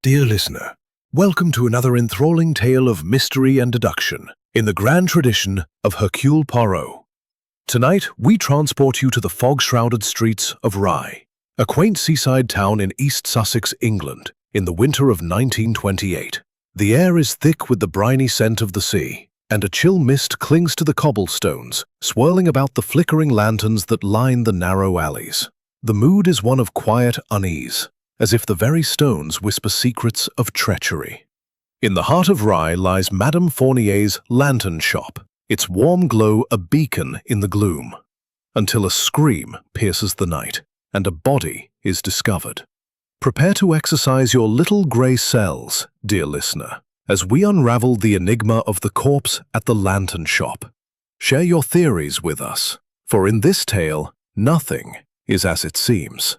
Dear listener, welcome to another enthralling tale of mystery and deduction in the grand tradition of Hercule Poirot. Tonight, we transport you to the fog-shrouded streets of Rye, a quaint seaside town in East Sussex, England, in the winter of 1928. The air is thick with the briny scent of the sea, and a chill mist clings to the cobblestones, swirling about the flickering lanterns that line the narrow alleys. The mood is one of quiet unease, as if the very stones whisper secrets of treachery. In the heart of Rye lies Madame Fournier's lantern shop, its warm glow a beacon in the gloom, until a scream pierces the night, and a body is discovered. Prepare to exercise your little grey cells, dear listener, as we unravel the enigma of the corpse at the lantern shop. Share your theories with us, for in this tale, nothing is as it seems.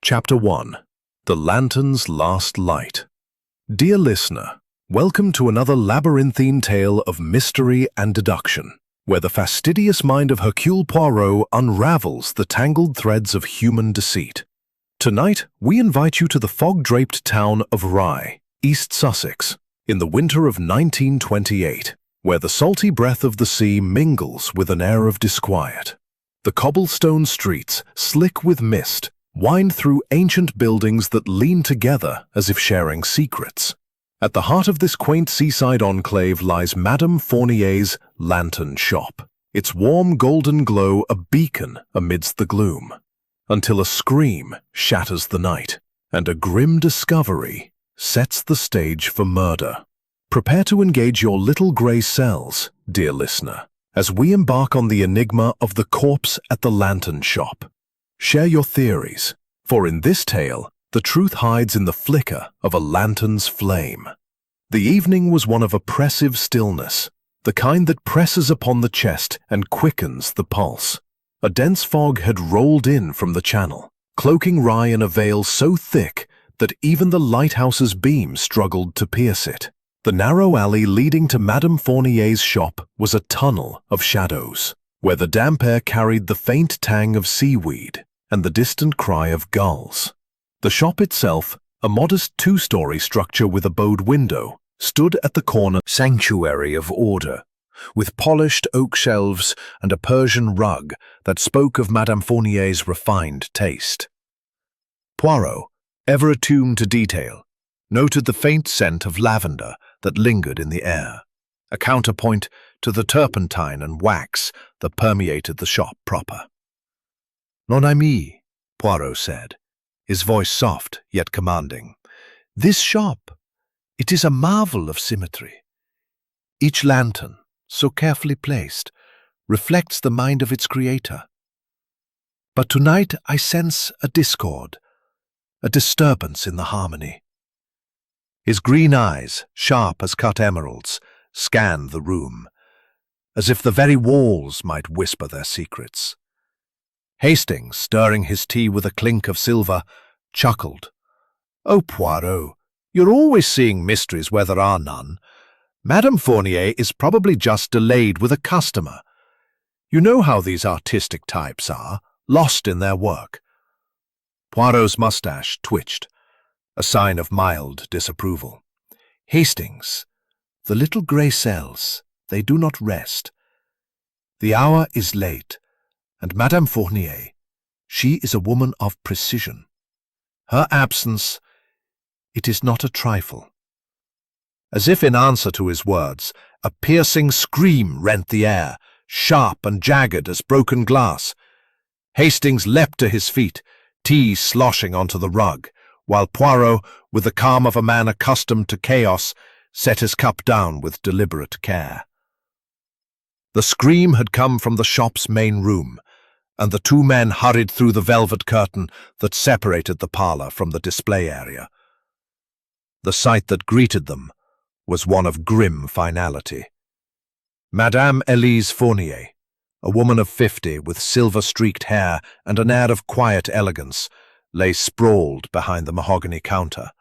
Chapter 1. The Lantern's Last Light. Dear listener, welcome to another labyrinthine tale of mystery and deduction, where the fastidious mind of Hercule Poirot unravels the tangled threads of human deceit. Tonight, we invite you to the fog-draped town of Rye, East Sussex, in the winter of 1928, where the salty breath of the sea mingles with an air of disquiet. The cobblestone streets, slick with mist, wind through ancient buildings that lean together as if sharing secrets. At the heart of this quaint seaside enclave lies Madame Fournier's lantern shop, its warm golden glow a beacon amidst the gloom, until a scream shatters the night, and a grim discovery sets the stage for murder. Prepare to engage your little grey cells, dear listener, as we embark on the enigma of the corpse at the lantern shop. Share your theories, for in this tale, the truth hides in the flicker of a lantern's flame. The evening was one of oppressive stillness, the kind that presses upon the chest and quickens the pulse. A dense fog had rolled in from the channel, cloaking Rye in a veil so thick that even the lighthouse's beam struggled to pierce it. The narrow alley leading to Madame Fournier's shop was a tunnel of shadows, where the damp air carried the faint tang of seaweed and the distant cry of gulls. The shop itself, a modest two-story structure with a bowed window, stood at the corner sanctuary of order, with polished oak shelves and a Persian rug that spoke of Madame Fournier's refined taste. Poirot, ever attuned to detail, noted the faint scent of lavender that lingered in the air, a counterpoint to the turpentine and wax that permeated the shop proper. "Mon ami," Poirot said, his voice soft yet commanding, "this shop, it is a marvel of symmetry. Each lantern, so carefully placed, reflects the mind of its creator. But tonight I sense a discord, a disturbance in the harmony." His green eyes, sharp as cut emeralds, scanned the room, as if the very walls might whisper their secrets. Hastings, stirring his tea with a clink of silver, chuckled. "Oh, Poirot, you're always seeing mysteries where there are none. Madame Fournier is probably just delayed with a customer. You know how these artistic types are, lost in their work." Poirot's mustache twitched, a sign of mild disapproval. "Hastings, the little grey cells, they do not rest. The hour is late, and Madame Fournier, she is a woman of precision. Her absence, it is not a trifle." As if in answer to his words, a piercing scream rent the air, sharp and jagged as broken glass. Hastings leapt to his feet, tea sloshing onto the rug, while Poirot, with the calm of a man accustomed to chaos, set his cup down with deliberate care. The scream had come from the shop's main room, and the two men hurried through the velvet curtain that separated the parlour from the display area. The sight that greeted them was one of grim finality. Madame Elise Fournier, a woman of 50 with silver-streaked hair and an air of quiet elegance, lay sprawled behind the mahogany counter,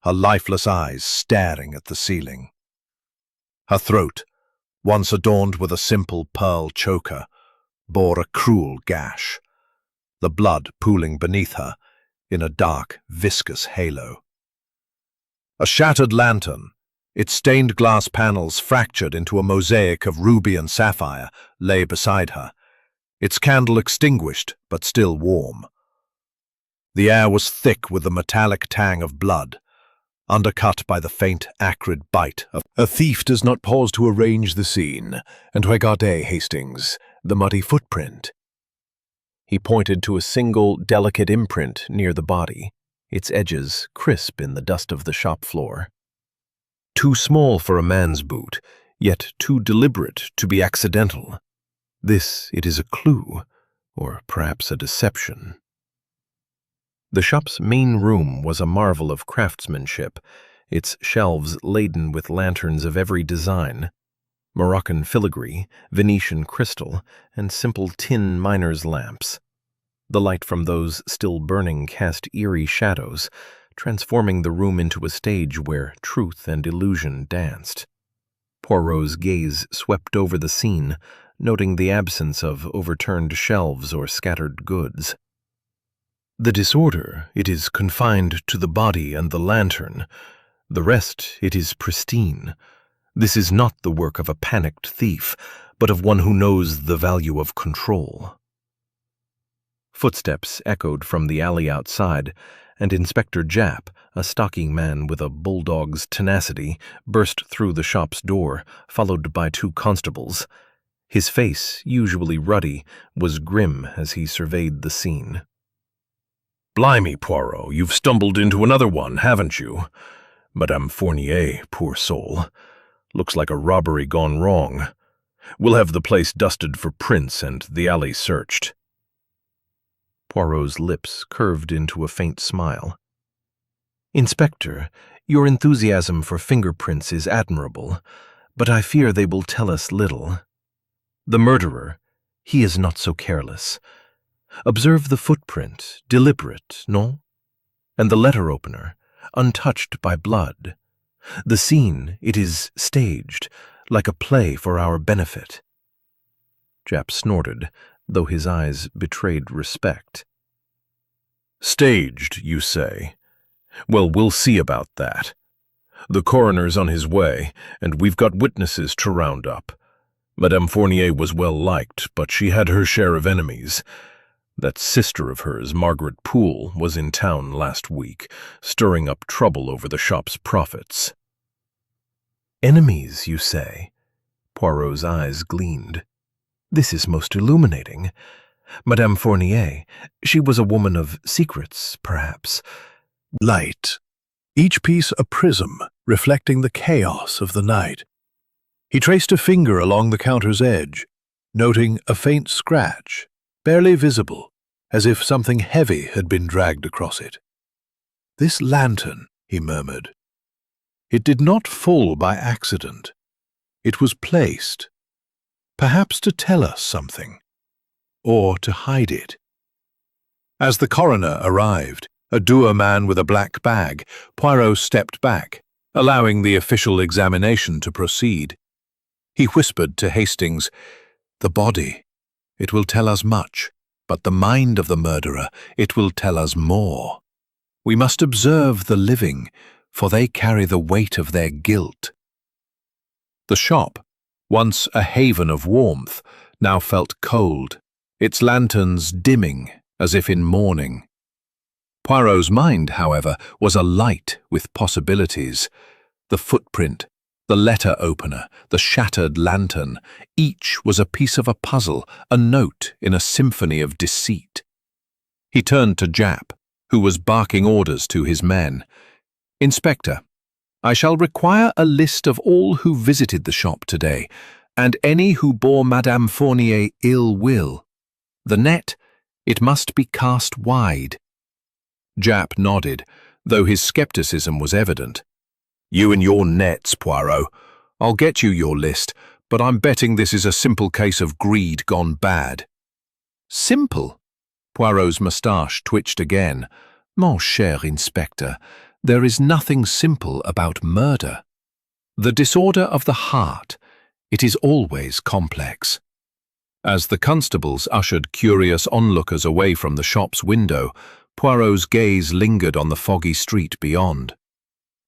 her lifeless eyes staring at the ceiling. Her throat, once adorned with a simple pearl choker, bore a cruel gash, the blood pooling beneath her in a dark, viscous halo. A shattered lantern, its stained glass panels fractured into a mosaic of ruby and sapphire, lay beside her, its candle extinguished but still warm. The air was thick with the metallic tang of blood, undercut by the faint, acrid bite of... A thief does not pause to arrange the scene, and regardez, Hastings, the muddy footprint. He pointed to a single, delicate imprint near the body, its edges crisp in the dust of the shop floor. Too small for a man's boot, yet too deliberate to be accidental. This, it is a clue, or perhaps a deception. The shop's main room was a marvel of craftsmanship, its shelves laden with lanterns of every design, Moroccan filigree, Venetian crystal, and simple tin miner's lamps. The light from those still burning cast eerie shadows, transforming the room into a stage where truth and illusion danced. Poirot's gaze swept over the scene, noting the absence of overturned shelves or scattered goods. The disorder, it is confined to the body and the lantern. The rest, it is pristine. This is not the work of a panicked thief, but of one who knows the value of control. Footsteps echoed from the alley outside, and Inspector Japp, a stocky man with a bulldog's tenacity, burst through the shop's door, followed by 2 constables. His face, usually ruddy, was grim as he surveyed the scene. "Blimey, Poirot, you've stumbled into another one, haven't you? Madame Fournier, poor soul. Looks like a robbery gone wrong. We'll have the place dusted for prints and the alley searched." Poirot's lips curved into a faint smile. "Inspector, your enthusiasm for fingerprints is admirable, but I fear they will tell us little. The murderer, he is not so careless. Observe the footprint, deliberate, no? And the letter opener, untouched by blood. The scene, it is staged, like a play for our benefit." Japp snorted, though his eyes betrayed respect. "Staged, you say? Well, we'll see about that. The coroner's on his way, and we've got witnesses to round up. Madame Fournier was well liked, but she had her share of enemies. That sister of hers, Margaret Poole, was in town last week, stirring up trouble over the shop's profits." "Enemies, you say?" Poirot's eyes gleamed. "This is most illuminating. Madame Fournier, she was a woman of secrets, perhaps." Light, each piece a prism, reflecting the chaos of the night. He traced a finger along the counter's edge, noting a faint scratch, barely visible, as if something heavy had been dragged across it. "This lantern," he murmured. "It did not fall by accident. It was placed, perhaps to tell us something, or to hide it." As the coroner arrived, a dour man with a black bag, Poirot stepped back, allowing the official examination to proceed. He whispered to Hastings, "The body, it will tell us much, but the mind of the murderer, it will tell us more. We must observe the living, for they carry the weight of their guilt." The shop, once a haven of warmth, now felt cold, its lanterns dimming as if in mourning. Poirot's mind, however, was alight with possibilities. The footprint, the letter opener, the shattered lantern, each was a piece of a puzzle, a note in a symphony of deceit. He turned to Japp, who was barking orders to his men. "Inspector, I shall require a list of all who visited the shop today, and any who bore Madame Fournier ill will. The net, it must be cast wide." Japp nodded, though his skepticism was evident. "You and your nets, Poirot. I'll get you your list, but I'm betting this is a simple case of greed gone bad." "Simple?" Poirot's moustache twitched again. "Mon cher Inspector, there is nothing simple about murder. The disorder of the heart, it is always complex." As the constables ushered curious onlookers away from the shop's window, Poirot's gaze lingered on the foggy street beyond.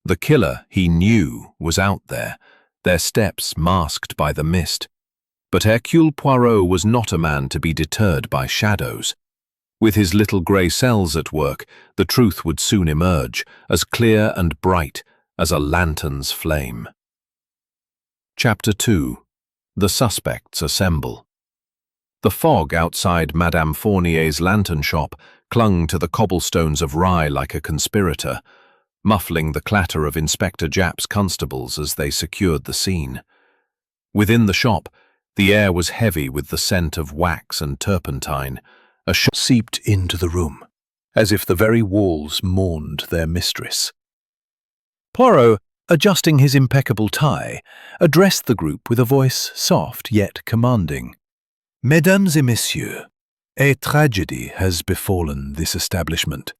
The killer, he knew, was out there, their steps masked by the mist. But Hercule Poirot was not a man to be deterred by shadows. With his little grey cells at work, the truth would soon emerge, as clear and bright as a lantern's flame. Chapter 2. The Suspects Assemble. The fog outside Madame Fournier's lantern shop clung to the cobblestones of Rye like a conspirator, muffling the clatter of Inspector Japp's constables as they secured the scene. Within the shop, the air was heavy with the scent of wax and turpentine. A shot seeped into the room, as if the very walls mourned their mistress. Poirot, adjusting his impeccable tie, addressed the group with a voice soft yet commanding. Mesdames et messieurs, a tragedy has befallen this establishment.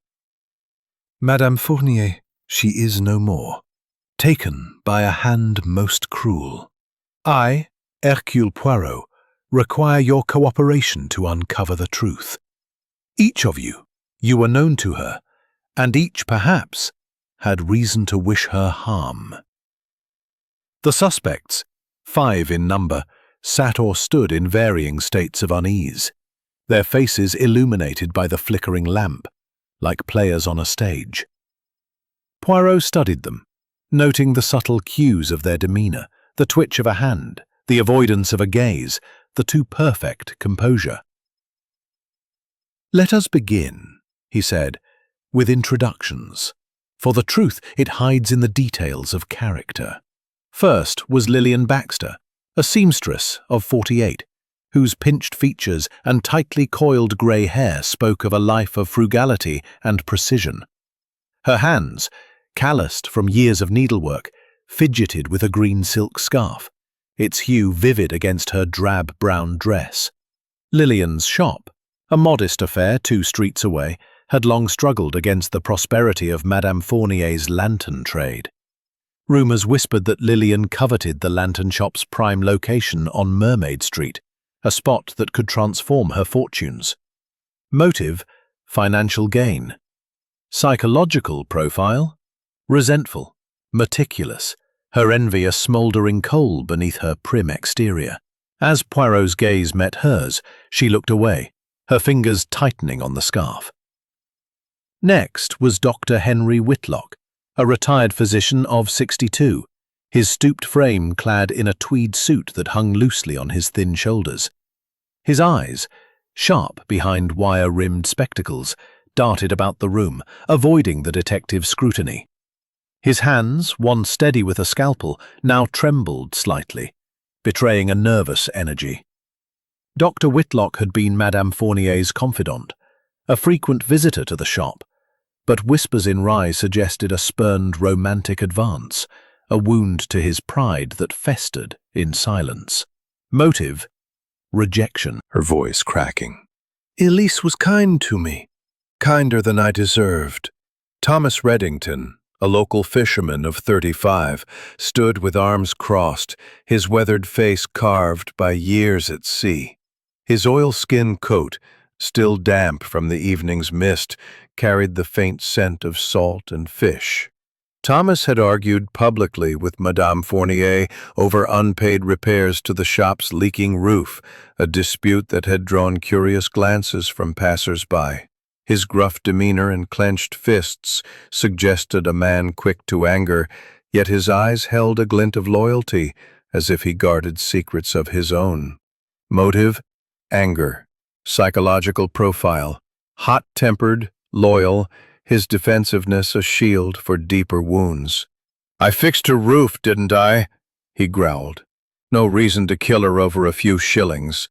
Madame Fournier, she is no more, taken by a hand most cruel. I, Hercule Poirot, require your cooperation to uncover the truth. Each of you were known to her, and each, perhaps, had reason to wish her harm. The suspects, 5 in number, sat or stood in varying states of unease, their faces illuminated by the flickering lamp, like players on a stage. Poirot studied them, noting the subtle cues of their demeanour, the twitch of a hand, the avoidance of a gaze, the too perfect composure. Let us begin, he said, with introductions, for the truth it hides in the details of character. First was Lillian Baxter, a seamstress of 48, whose pinched features and tightly coiled grey hair spoke of a life of frugality and precision. Her hands, calloused from years of needlework, fidgeted with a green silk scarf, its hue vivid against her drab brown dress. Lillian's shop, a modest affair 2 streets away, had long struggled against the prosperity of Madame Fournier's lantern trade. Rumours whispered that Lillian coveted the lantern shop's prime location on Mermaid Street, a spot that could transform her fortunes. Motive: financial gain. Psychological profile: resentful, meticulous, her envy a smouldering coal beneath her prim exterior. As Poirot's gaze met hers, she looked away, her fingers tightening on the scarf. Next was Dr. Henry Whitlock, a retired physician of 62, his stooped frame clad in a tweed suit that hung loosely on his thin shoulders. His eyes, sharp behind wire-rimmed spectacles, darted about the room, avoiding the detective's scrutiny. His hands, once steady with a scalpel, now trembled slightly, betraying a nervous energy. Dr. Whitlock had been Madame Fournier's confidant, a frequent visitor to the shop, but whispers in Rye suggested a spurned romantic advance, a wound to his pride that festered in silence. Motive: rejection, her voice cracking. Elise was kind to me, kinder than I deserved. Thomas Reddington, a local fisherman of 35, stood with arms crossed, his weathered face carved by years at sea. His oilskin coat, still damp from the evening's mist, carried the faint scent of salt and fish. Thomas had argued publicly with Madame Fournier over unpaid repairs to the shop's leaking roof, a dispute that had drawn curious glances from passers-by. His gruff demeanor and clenched fists suggested a man quick to anger, yet his eyes held a glint of loyalty, as if he guarded secrets of his own. Motive: anger. Psychological profile: hot-tempered, loyal, his defensiveness a shield for deeper wounds. "I fixed her roof, didn't I?" he growled. "No reason to kill her over a few shillings."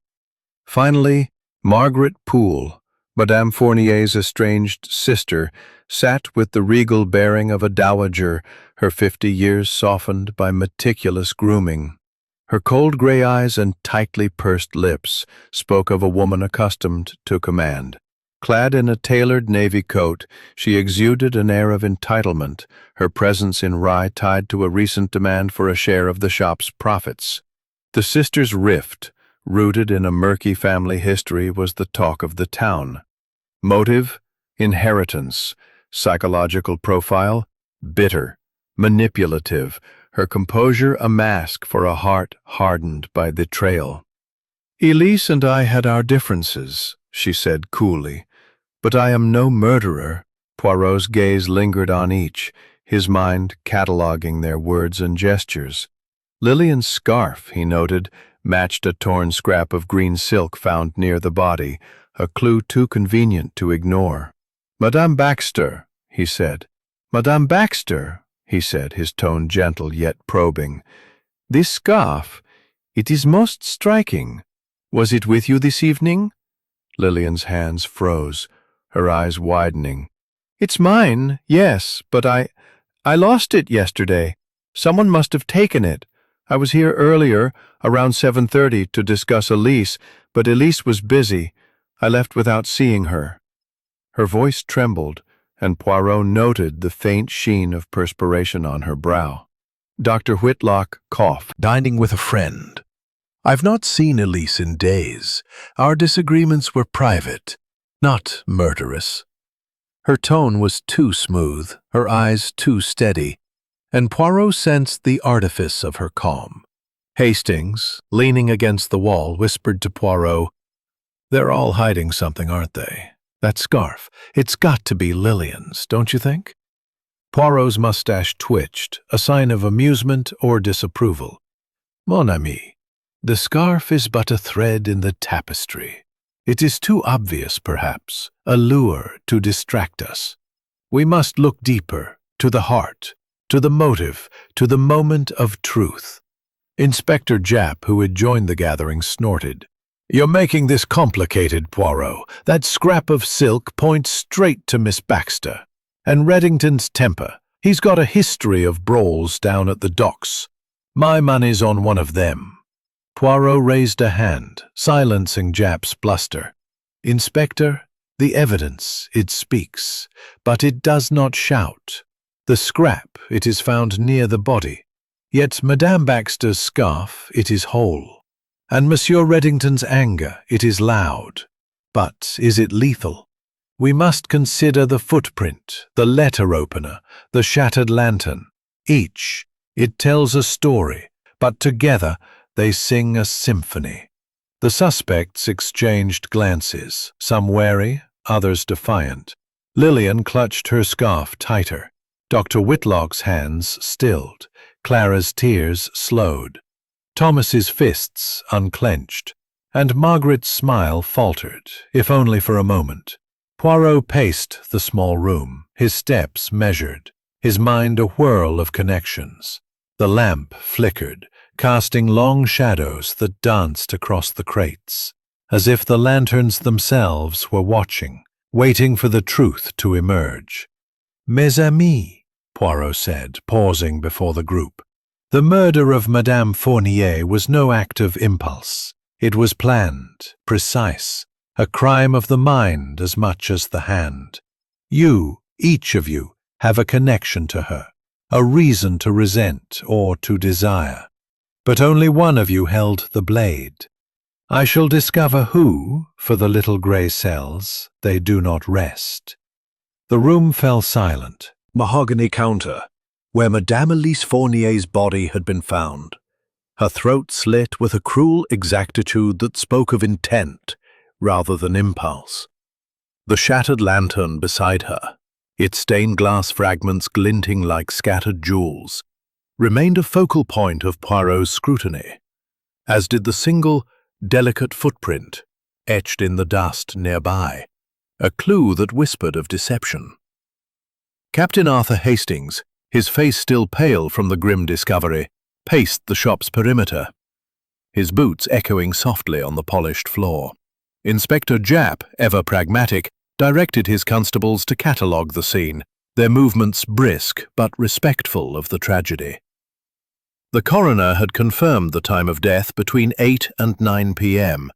Finally, Margaret Poole, Madame Fournier's estranged sister, sat with the regal bearing of a dowager, her 50 years softened by meticulous grooming. Her cold gray eyes and tightly pursed lips spoke of a woman accustomed to command. Clad in a tailored navy coat, she exuded an air of entitlement, her presence in Rye tied to a recent demand for a share of the shop's profits. The sisters' rift, rooted in a murky family history, was the talk of the town. Motive: inheritance. Psychological profile: bitter, manipulative, her composure a mask for a heart hardened by betrayal. "Elise and I had our differences," she said coolly, "but I am no murderer." Poirot's gaze lingered on each, his mind cataloguing their words and gestures. Lillian's scarf, he noted, matched a torn scrap of green silk found near the body, a clue too convenient to ignore. "Madame Baxter," he said. "Madame Baxter," he said, his tone gentle yet probing. "This scarf, it is most striking. Was it with you this evening?" Lillian's hands froze, her eyes widening. "It's mine, yes, but I lost it yesterday. Someone must have taken it. I was here earlier, around 7:30, to discuss Elise, but Elise was busy. I left without seeing her." Her voice trembled, and Poirot noted the faint sheen of perspiration on her brow. Dr. Whitlock coughed. "Dining with a friend. I've not seen Elise in days. Our disagreements were private, not murderous." Her tone was too smooth, her eyes too steady, and Poirot sensed the artifice of her calm. Hastings, leaning against the wall, whispered to Poirot, "They're all hiding something, aren't they? That scarf, it's got to be Lillian's, don't you think?" Poirot's mustache twitched, a sign of amusement or disapproval. "Mon ami, the scarf is but a thread in the tapestry. It is too obvious, perhaps, a lure to distract us. We must look deeper, to the heart, to the motive, to the moment of truth." Inspector Japp, who had joined the gathering, snorted. "You're making this complicated, Poirot. That scrap of silk points straight to Miss Baxter. And Reddington's temper. He's got a history of brawls down at the docks. My money's on one of them." Poirot raised a hand, silencing Japp's bluster. "Inspector, the evidence, it speaks, but it does not shout. The scrap, it is found near the body. Yet Madame Baxter's scarf, it is whole. And Monsieur Reddington's anger, it is loud. But is it lethal? We must consider the footprint, the letter opener, the shattered lantern. Each, it tells a story, but together they sing a symphony." The suspects exchanged glances, some wary, others defiant. Lillian clutched her scarf tighter. Dr. Whitlock's hands stilled. Clara's tears slowed. Thomas's fists unclenched, and Margaret's smile faltered, if only for a moment. Poirot paced the small room, his steps measured, his mind a whirl of connections. The lamp flickered, casting long shadows that danced across the crates, as if the lanterns themselves were watching, waiting for the truth to emerge. "Mes amis," Poirot said, pausing before the group. "The murder of Madame Fournier was no act of impulse. It was planned, precise, a crime of the mind as much as the hand. You, each of you, have a connection to her, a reason to resent or to desire. But only one of you held the blade. I shall discover who, for the little grey cells, they do not rest." The room fell silent. Mahogany counter, where Madame Elise Fournier's body had been found. Her throat slit with a cruel exactitude that spoke of intent rather than impulse. The shattered lantern beside her, its stained glass fragments glinting like scattered jewels, remained a focal point of Poirot's scrutiny, as did the single, delicate footprint, etched in the dust nearby, a clue that whispered of deception. Captain Arthur Hastings, his face still pale from the grim discovery, paced the shop's perimeter, his boots echoing softly on the polished floor. Inspector Japp, ever pragmatic, directed his constables to catalogue the scene, their movements brisk but respectful of the tragedy. The coroner had confirmed the time of death between 8 and 9 p.m.,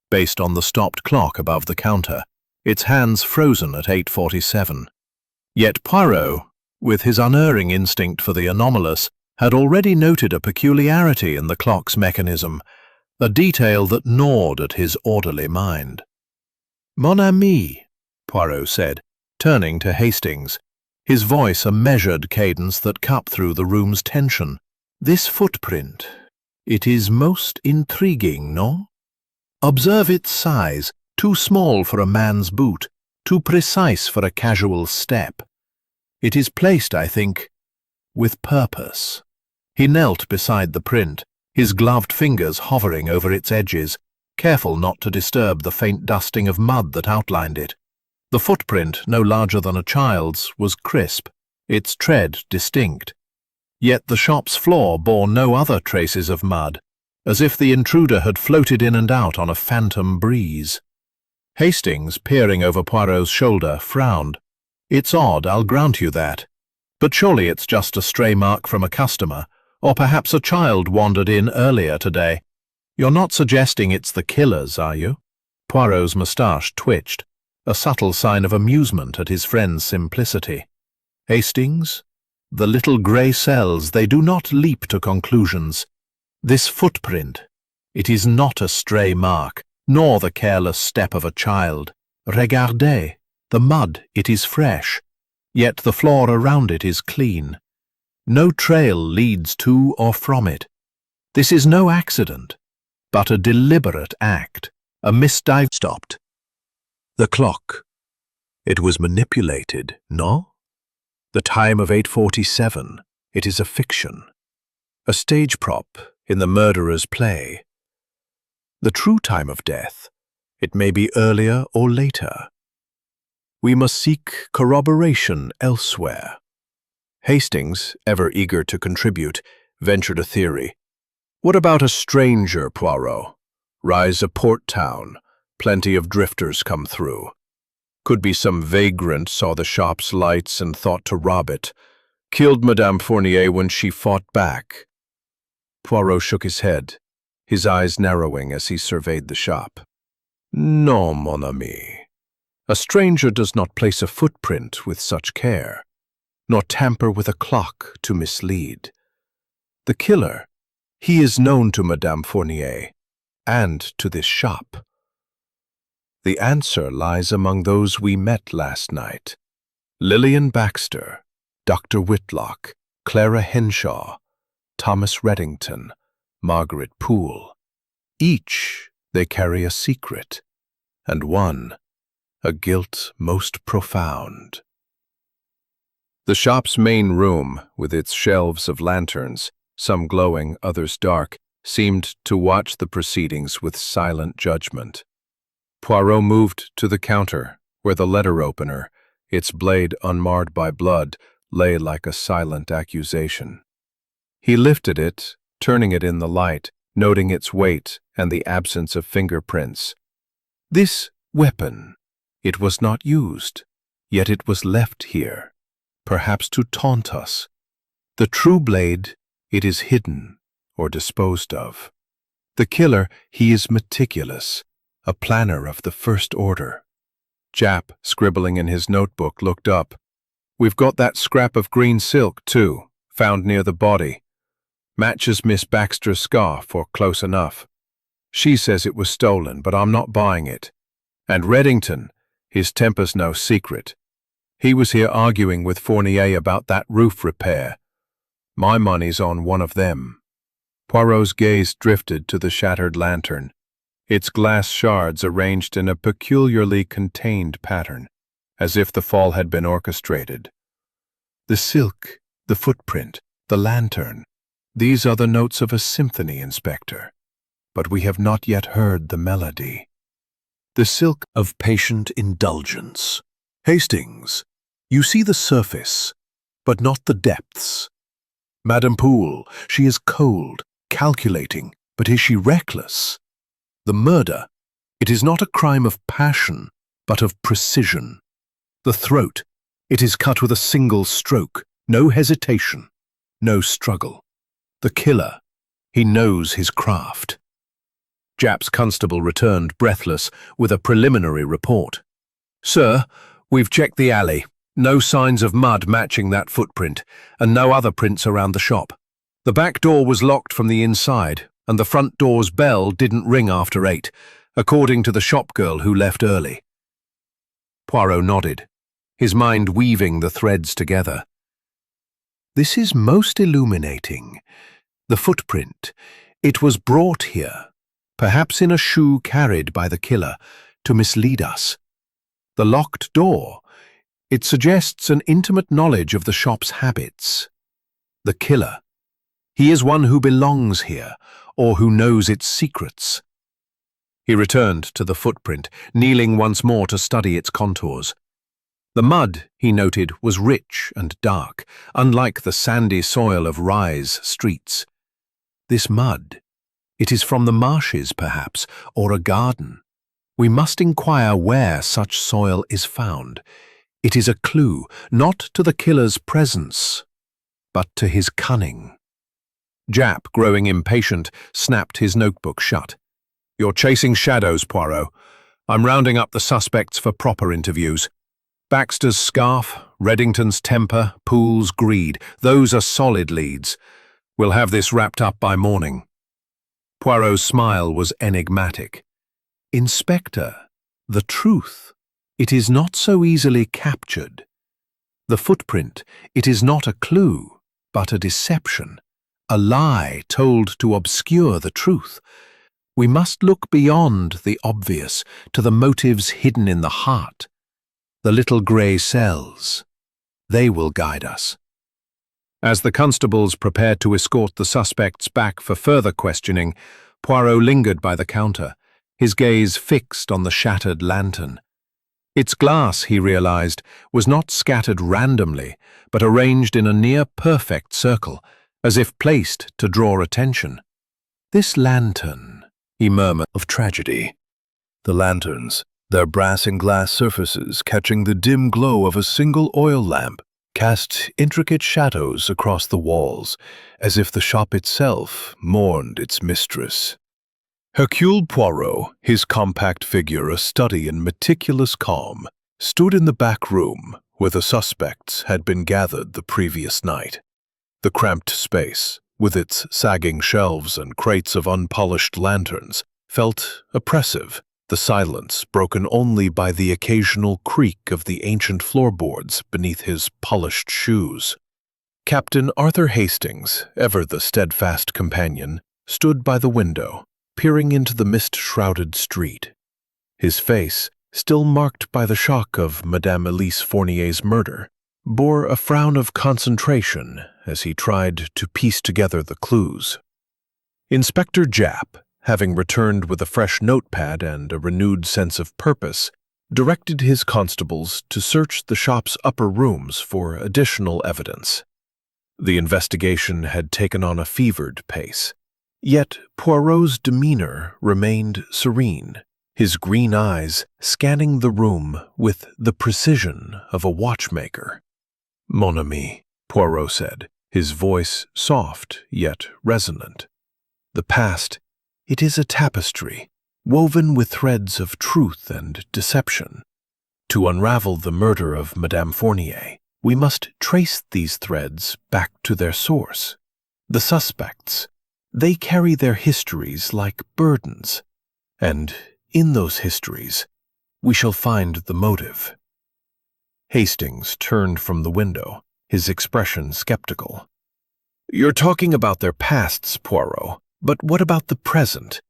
based on the stopped clock above the counter, its hands frozen at 8:47. Yet Poirot, with his unerring instinct for the anomalous, had already noted a peculiarity in the clock's mechanism, a detail that gnawed at his orderly mind. "Mon ami," Poirot said, turning to Hastings, his voice a measured cadence that cut through the room's tension. "This footprint, it is most intriguing, no? Observe its size, too small for a man's boot, too precise for a casual step. It is placed, I think, with purpose." He knelt beside the print, his gloved fingers hovering over its edges, careful not to disturb the faint dusting of mud that outlined it. The footprint, no larger than a child's, was crisp, its tread distinct. Yet the shop's floor bore no other traces of mud, as if the intruder had floated in and out on a phantom breeze. Hastings, peering over Poirot's shoulder, frowned. "It's odd, I'll grant you that. But surely it's just a stray mark from a customer, or perhaps a child wandered in earlier today. You're not suggesting it's the killer's, are you?" Poirot's moustache twitched, a subtle sign of amusement at his friend's simplicity. "Hastings, the little grey cells, they do not leap to conclusions. This footprint, it is not a stray mark, nor the careless step of a child. Regardez, the mud, it is fresh, yet the floor around it is clean. No trail leads to or from it. This is no accident, but a deliberate act, a misdive." Stopped. The clock. It was manipulated, no? The time of 8:47. It is a fiction. A stage prop in the murderer's play. The true time of death, it may be earlier or later. We must seek corroboration elsewhere. Hastings, ever eager to contribute, ventured a theory. "What about a stranger, Poirot? Rise a port town, plenty of drifters come through. Could be some vagrant saw the shop's lights and thought to rob it. Killed Madame Fournier when she fought back." Poirot shook his head, his eyes narrowing as he surveyed the shop. "No, mon ami. A stranger does not place a footprint with such care, nor tamper with a clock to mislead. The killer, he is known to Madame Fournier and to this shop. The answer lies among those we met last night. Lillian Baxter, Dr. Whitlock, Clara Henshaw, Thomas Reddington, Margaret Poole. Each they carry a secret, and one, a guilt most profound." The shop's main room, with its shelves of lanterns, some glowing, others dark, seemed to watch the proceedings with silent judgment. Poirot moved to the counter, where the letter opener, its blade unmarred by blood, lay like a silent accusation. He lifted it, turning it in the light, noting its weight and the absence of fingerprints. This weapon, it was not used, yet it was left here, perhaps to taunt us. The true blade, it is hidden or disposed of. The killer, he is meticulous, a planner of the first order. Jap, scribbling in his notebook, looked up. "We've got that scrap of green silk, too, found near the body. Matches Miss Baxter's scarf, or close enough. She says it was stolen, but I'm not buying it. And Reddington, his temper's no secret. He was here arguing with Fournier about that roof repair. My money's on one of them." Poirot's gaze drifted to the shattered lantern, its glass shards arranged in a peculiarly contained pattern, as if the fall had been orchestrated. "The silk, the footprint, the lantern, these are the notes of a symphony, Inspector. But we have not yet heard the melody. The silk of patient indulgence. Hastings, you see the surface, but not the depths. Madame Poole, she is cold, calculating, but is she reckless? The murder, it is not a crime of passion, but of precision. The throat, it is cut with a single stroke, no hesitation, no struggle. The killer, he knows his craft." Jap's constable returned, breathless, with a preliminary report. "Sir, we've checked the alley. No signs of mud matching that footprint, and no other prints around the shop. The back door was locked from the inside, and the front door's bell didn't ring after 8, according to the shop girl who left early." Poirot nodded. his mind weaving the threads together. This is most illuminating. The footprint. It was brought here, perhaps in a shoe carried by the killer, to mislead us. The locked door. It suggests an intimate knowledge of the shop's habits. The killer. He is one who belongs here, or who knows its secrets. He returned to the footprint, kneeling once more to study its contours. The mud, he noted, was rich and dark, unlike the sandy soil of Rye's streets. This mud, it is from the marshes, perhaps, or a garden. We must inquire where such soil is found. It is a clue, not to the killer's presence, but to his cunning. Japp, growing impatient, snapped his notebook shut. "You're chasing shadows, Poirot. I'm rounding up the suspects for proper interviews. Baxter's scarf, Reddington's temper, Poole's greed, those are solid leads. We'll have this wrapped up by morning." Poirot's smile was enigmatic. "Inspector, the truth, it is not so easily captured. The footprint, it is not a clue, but a deception, a lie told to obscure the truth. We must look beyond the obvious to the motives hidden in the heart. The little grey cells, they will guide us." As the constables prepared to escort the suspects back for further questioning, Poirot lingered by the counter, his gaze fixed on the shattered lantern. Its glass, he realized, was not scattered randomly, but arranged in a near-perfect circle, as if placed to draw attention. "This lantern," he murmured, "of tragedy." The lanterns, their brass and glass surfaces catching the dim glow of a single oil lamp, cast intricate shadows across the walls, as if the shop itself mourned its mistress. Hercule Poirot, his compact figure a study in meticulous calm, stood in the back room where the suspects had been gathered the previous night. The cramped space, with its sagging shelves and crates of unpolished lanterns, felt oppressive, the silence broken only by the occasional creak of the ancient floorboards beneath his polished shoes. Captain Arthur Hastings, ever the steadfast companion, stood by the window, peering into the mist-shrouded street. His face, still marked by the shock of Madame Elise Fournier's murder, bore a frown of concentration as he tried to piece together the clues. Inspector Japp, having returned with a fresh notepad and a renewed sense of purpose, directed his constables to search the shop's upper rooms for additional evidence. The investigation had taken on a fevered pace. Yet Poirot's demeanor remained serene, his green eyes scanning the room with the precision of a watchmaker. "Mon ami," Poirot said, his voice soft yet resonant. "The past, it is a tapestry, woven with threads of truth and deception. To unravel the murder of Madame Fournier, we must trace these threads back to their source. The suspects, they carry their histories like burdens, and in those histories, we shall find the motive." Hastings turned from the window, his expression skeptical. "You're talking about their pasts, Poirot, but what about the present?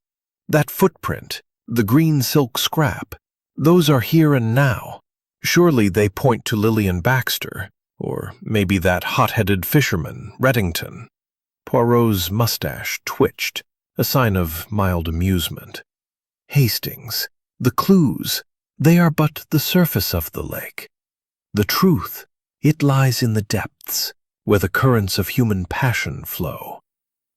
That footprint, the green silk scrap, those are here and now. Surely they point to Lillian Baxter, or maybe that hot-headed fisherman, Reddington." Poirot's mustache twitched, a sign of mild amusement. "Hastings, the clues, they are but the surface of the lake. The truth, it lies in the depths, where the currents of human passion flow.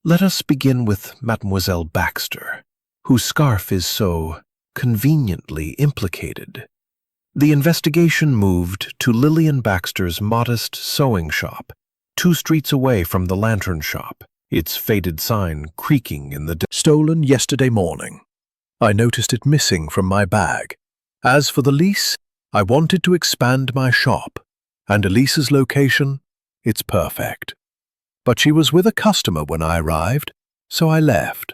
Let us begin with Mademoiselle Baxter, whose scarf is so conveniently implicated." The investigation moved to Lillian Baxter's modest sewing shop, 2 streets away from the lantern shop, its faded sign creaking in the "Stolen yesterday morning. I noticed it missing from my bag. As for the lease, I wanted to expand my shop, and Elise's location, it's perfect. But she was with a customer when I arrived, so I left.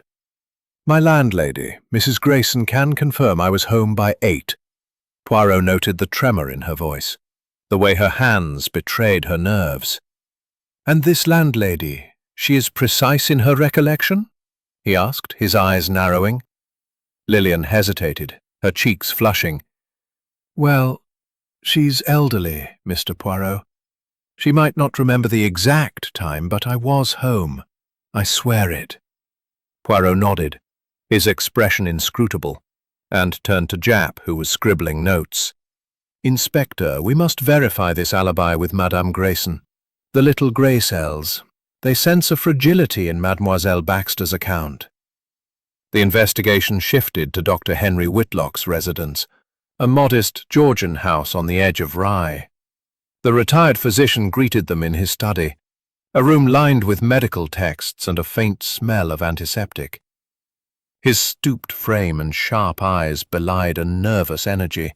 My landlady, Mrs. Grayson, can confirm I was home by 8. Poirot noted the tremor in her voice. the way her hands betrayed her nerves. "And this landlady, she is precise in her recollection?" he asked, his eyes narrowing. Lillian hesitated, her cheeks flushing. "Well, she's elderly, Mr. Poirot. She might not remember the exact time, but I was home. I swear it." Poirot nodded, his expression inscrutable, and turned to Japp, who was scribbling notes. "Inspector, we must verify this alibi with Madame Grayson. The little grey cells, they sense a fragility in Mademoiselle Baxter's account." The investigation shifted to Dr. Henry Whitlock's residence, a modest Georgian house on the edge of Rye. The retired physician greeted them in his study, a room lined with medical texts and a faint smell of antiseptic. His stooped frame and sharp eyes belied a nervous energy,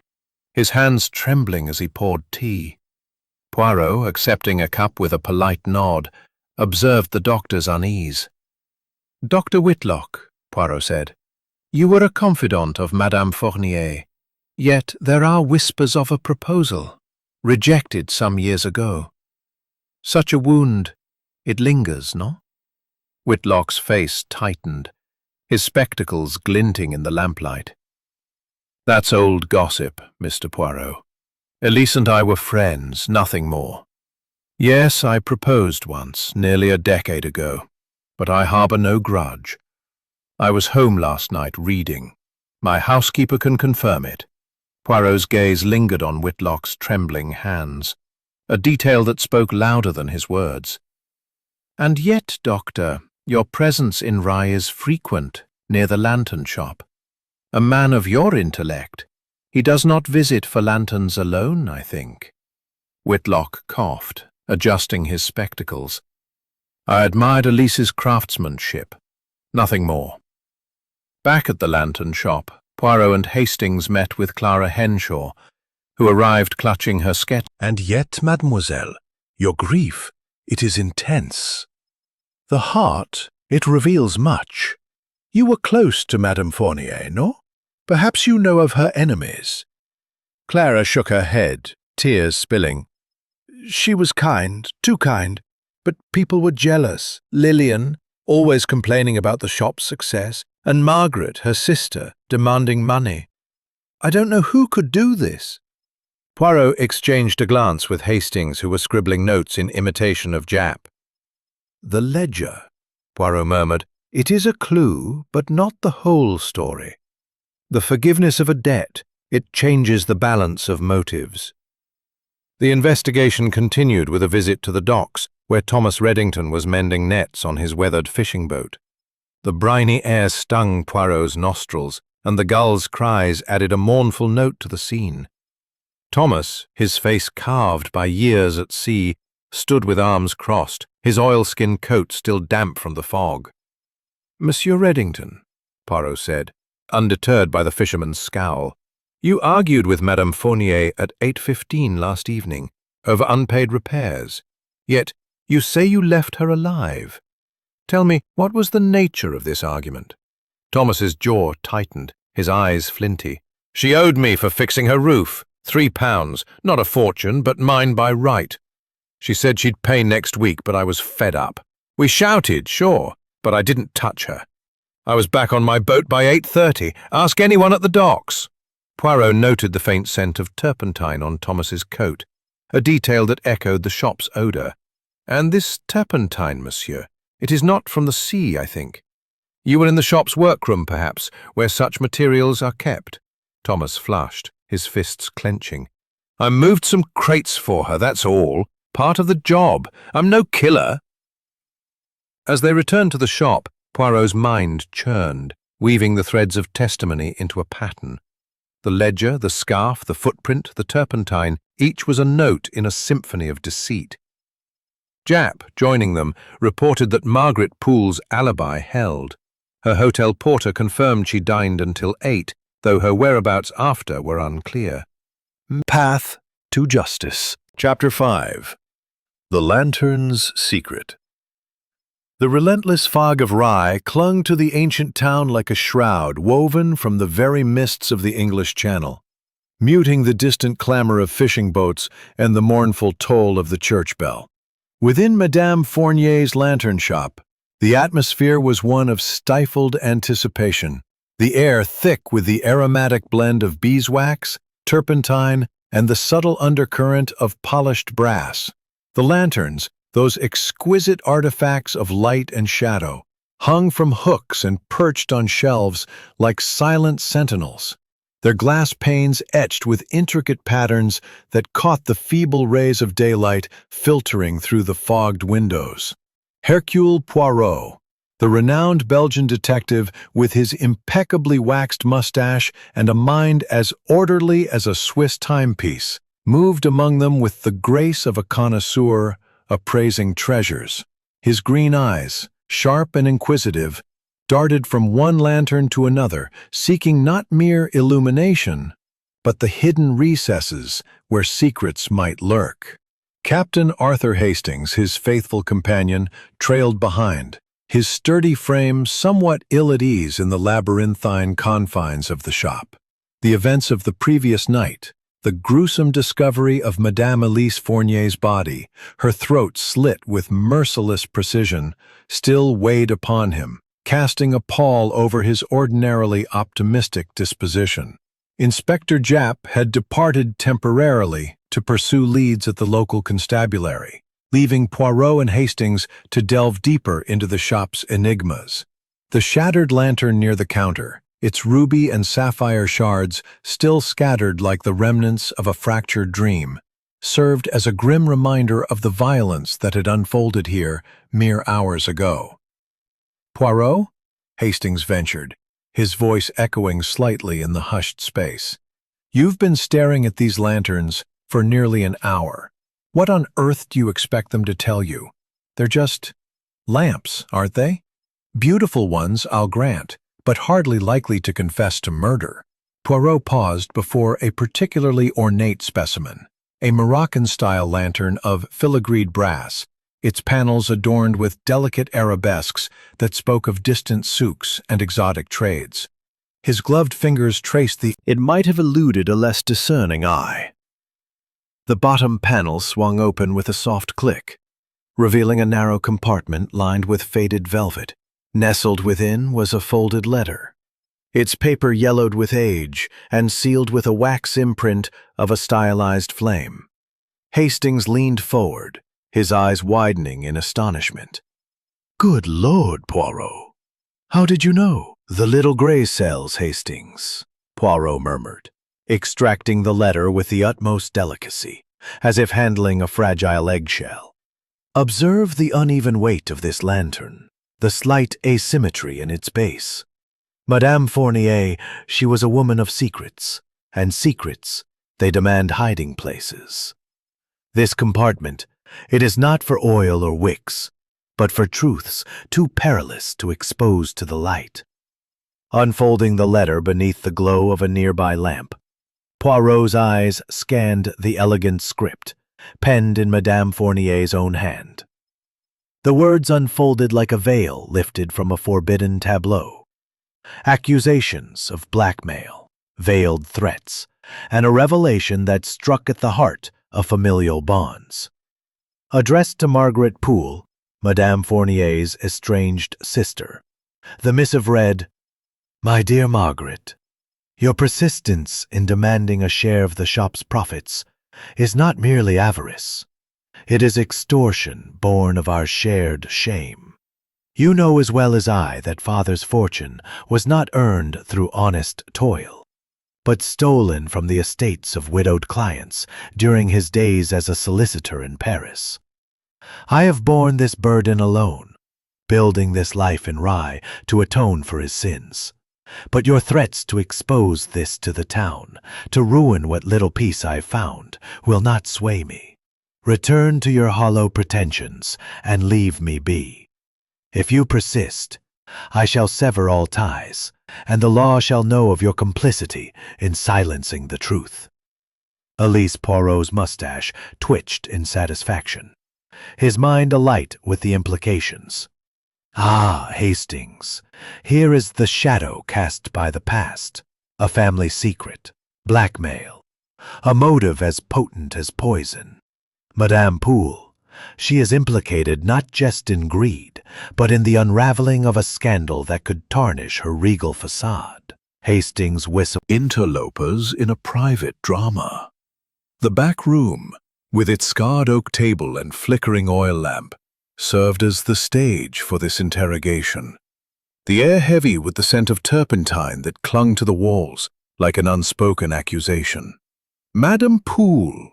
his hands trembling as he poured tea. Poirot, accepting a cup with a polite nod, observed the doctor's unease. "Dr. Whitlock," Poirot said, "you were a confidant of Madame Fournier, yet there are whispers of a proposal, rejected some years ago. Such a wound, it lingers, no?" Whitlock's face tightened, his spectacles glinting in the lamplight. "That's old gossip, Mr. Poirot. Elise and I were friends, nothing more. Yes, I proposed once, nearly a decade ago, but I harbour no grudge. I was home last night reading. My housekeeper can confirm it." Poirot's gaze lingered on Whitlock's trembling hands, a detail that spoke louder than his words. "And yet, Doctor, your presence in Rye is frequent, near the lantern shop. A man of your intellect, he does not visit for lanterns alone, I think." Whitlock coughed, adjusting his spectacles. "I admired Elise's craftsmanship, nothing more." Back at the lantern shop, Poirot and Hastings met with Clara Henshaw, who arrived clutching her sketch. "And yet, mademoiselle, your grief, it is intense. The heart, it reveals much. You were close to Madame Fournier, no? Perhaps you know of her enemies." Clara shook her head, tears spilling. "She was kind, too kind, but people were jealous. Lillian, always complaining about the shop's success, and Margaret, her sister, demanding money. I don't know who could do this." Poirot exchanged a glance with Hastings, who was scribbling notes in imitation of Japp. "The ledger," Poirot murmured. "It is a clue, but not the whole story. The forgiveness of a debt, it changes the balance of motives." The investigation continued with a visit to the docks, where Thomas Reddington was mending nets on his weathered fishing boat. The briny air stung Poirot's nostrils, and the gulls' cries added a mournful note to the scene. Thomas, his face carved by years at sea, stood with arms crossed, his oilskin coat still damp from the fog. "Monsieur Reddington," Poirot said, undeterred by the fisherman's scowl, "you argued with Madame Fournier at 8:15 last evening over unpaid repairs, yet you say you left her alive. Tell me, what was the nature of this argument?" Thomas's jaw tightened, his eyes flinty. "She owed me for fixing her roof. £3, not a fortune, but mine by right. She said she'd pay next week, but I was fed up. We shouted, sure, but I didn't touch her. I was back on my boat by 8:30. Ask anyone at the docks." Poirot noted the faint scent of turpentine on Thomas's coat, a detail that echoed the shop's odour. "And this turpentine, monsieur, it is not from the sea, I think. You were in the shop's workroom, perhaps, where such materials are kept." Thomas flushed, his fists clenching. "I moved some crates for her, that's all. Part of the job. I'm no killer." As they returned to the shop, Poirot's mind churned, weaving the threads of testimony into a pattern. The ledger, the scarf, the footprint, the turpentine, each was a note in a symphony of deceit. Japp, joining them, reported that Margaret Poole's alibi held. Her hotel porter confirmed she dined until 8, though her whereabouts after were unclear. Path to Justice. Chapter 5. The Lantern's Secret. The relentless fog of Rye clung to the ancient town like a shroud woven from the very mists of the English Channel. muting the distant clamor of fishing boats and the mournful toll of the church bell. Within Madame Fournier's lantern shop, the atmosphere was one of stifled anticipation, the air thick with the aromatic blend of beeswax, turpentine, and the subtle undercurrent of polished brass. The lanterns, those exquisite artifacts of light and shadow, hung from hooks and perched on shelves like silent sentinels, their glass panes etched with intricate patterns that caught the feeble rays of daylight filtering through the fogged windows. Hercule Poirot, the renowned Belgian detective with his impeccably waxed mustache and a mind as orderly as a Swiss timepiece, moved among them with the grace of a connoisseur appraising treasures. His green eyes, sharp and inquisitive, darted from one lantern to another, seeking not mere illumination, but the hidden recesses where secrets might lurk. Captain Arthur Hastings, his faithful companion, trailed behind, his sturdy frame somewhat ill at ease in the labyrinthine confines of the shop. The events of the previous night, the gruesome discovery of Madame Elise Fournier's body, her throat slit with merciless precision, still weighed upon him, casting a pall over his ordinarily optimistic disposition. Inspector Japp had departed temporarily to pursue leads at the local constabulary, leaving Poirot and Hastings to delve deeper into the shop's enigmas. The shattered lantern near the counter, its ruby and sapphire shards still scattered like the remnants of a fractured dream, served as a grim reminder of the violence that had unfolded here mere hours ago. "Poirot?" Hastings ventured, his voice echoing slightly in the hushed space. "You've been staring at these lanterns for nearly an hour. What on earth do you expect them to tell you? They're just lamps, aren't they? Beautiful ones, I'll grant, but hardly likely to confess to murder." Poirot paused before a particularly ornate specimen, a Moroccan-style lantern of filigreed brass, its panels adorned with delicate arabesques that spoke of distant souks and exotic trades. His gloved fingers traced the— It might have eluded a less discerning eye. The bottom panel swung open with a soft click, revealing a narrow compartment lined with faded velvet. Nestled within was a folded letter, its paper yellowed with age and sealed with a wax imprint of a stylized flame. Hastings leaned forward, his eyes widening in astonishment. "Good Lord, Poirot! How did you know?" "The little gray cells, Hastings," Poirot murmured, extracting the letter with the utmost delicacy, as if handling a fragile eggshell. "Observe the uneven weight of this lantern, the slight asymmetry in its base. Madame Fournier, she was a woman of secrets, and secrets, they demand hiding places. This compartment, it is not for oil or wicks, but for truths too perilous to expose to the light." Unfolding the letter beneath the glow of a nearby lamp, Poirot's eyes scanned the elegant script, penned in Madame Fournier's own hand. The words unfolded like a veil lifted from a forbidden tableau. Accusations of blackmail, veiled threats, and a revelation that struck at the heart of familial bonds. Addressed to Margaret Poole, Madame Fournier's estranged sister, the missive read, "My dear Margaret, your persistence in demanding a share of the shop's profits is not merely avarice. It is extortion born of our shared shame. You know as well as I that Father's fortune was not earned through honest toil, but stolen from the estates of widowed clients during his days as a solicitor in Paris. I have borne this burden alone, building this life in Rye to atone for his sins. But your threats to expose this to the town, to ruin what little peace I have found, will not sway me. Return to your hollow pretensions and leave me be. If you persist, I shall sever all ties, and the law shall know of your complicity in silencing the truth." Elise Poirot's mustache twitched in satisfaction, his mind alight with the implications. "Ah, Hastings, here is the shadow cast by the past, a family secret, blackmail, a motive as potent as poison. Madame Poole, she is implicated not just in greed, but in the unraveling of a scandal that could tarnish her regal facade. Hastings whistled. Interlopers in a private drama. The back room, with its scarred oak table and flickering oil lamp, served as the stage for this interrogation. The air heavy with the scent of turpentine that clung to the walls like an unspoken accusation. Madame Poole,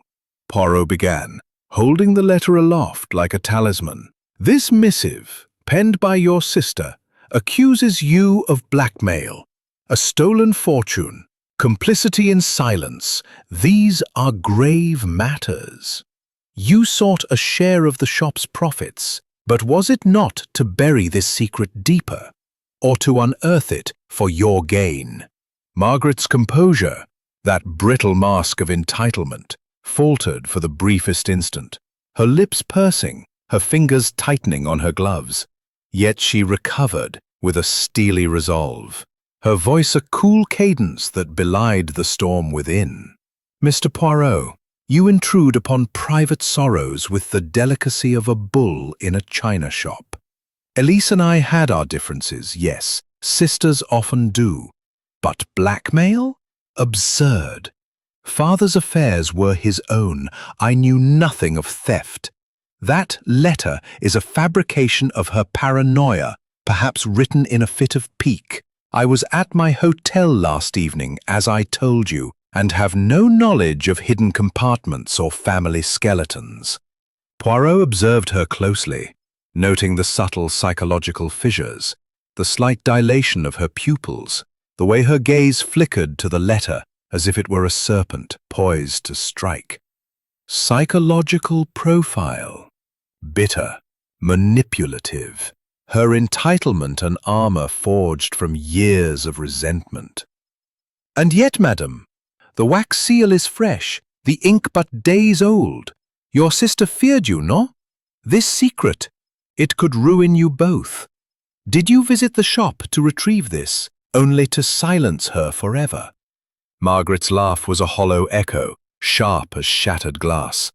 Poirot began, holding the letter aloft like a talisman. This missive, penned by your sister, accuses you of blackmail, a stolen fortune, complicity in silence. These are grave matters. You sought a share of the shop's profits, but was it not to bury this secret deeper, or to unearth it for your gain? Margaret's composure, that brittle mask of entitlement, faltered for the briefest instant, her lips pursing, her fingers tightening on her gloves. Yet she recovered with a steely resolve, her voice a cool cadence that belied the storm within. Mr. Poirot, you intrude upon private sorrows with the delicacy of a bull in a china shop. Elise and I had our differences, yes, sisters often do. But blackmail? Absurd. Father's affairs were his own. I knew nothing of theft. That letter is a fabrication of her paranoia, perhaps written in a fit of pique. I was at my hotel last evening, as I told you, and have no knowledge of hidden compartments or family skeletons. Poirot observed her closely, noting the subtle psychological fissures, the slight dilation of her pupils, the way her gaze flickered to the letter as if it were a serpent poised to strike. Psychological profile. Bitter, manipulative. Her entitlement an armor forged from years of resentment. And yet, madam, the wax seal is fresh, the ink but days old. Your sister feared you, no? This secret, it could ruin you both. Did you visit the shop to retrieve this, only to silence her forever? Margaret's laugh was a hollow echo, sharp as shattered glass.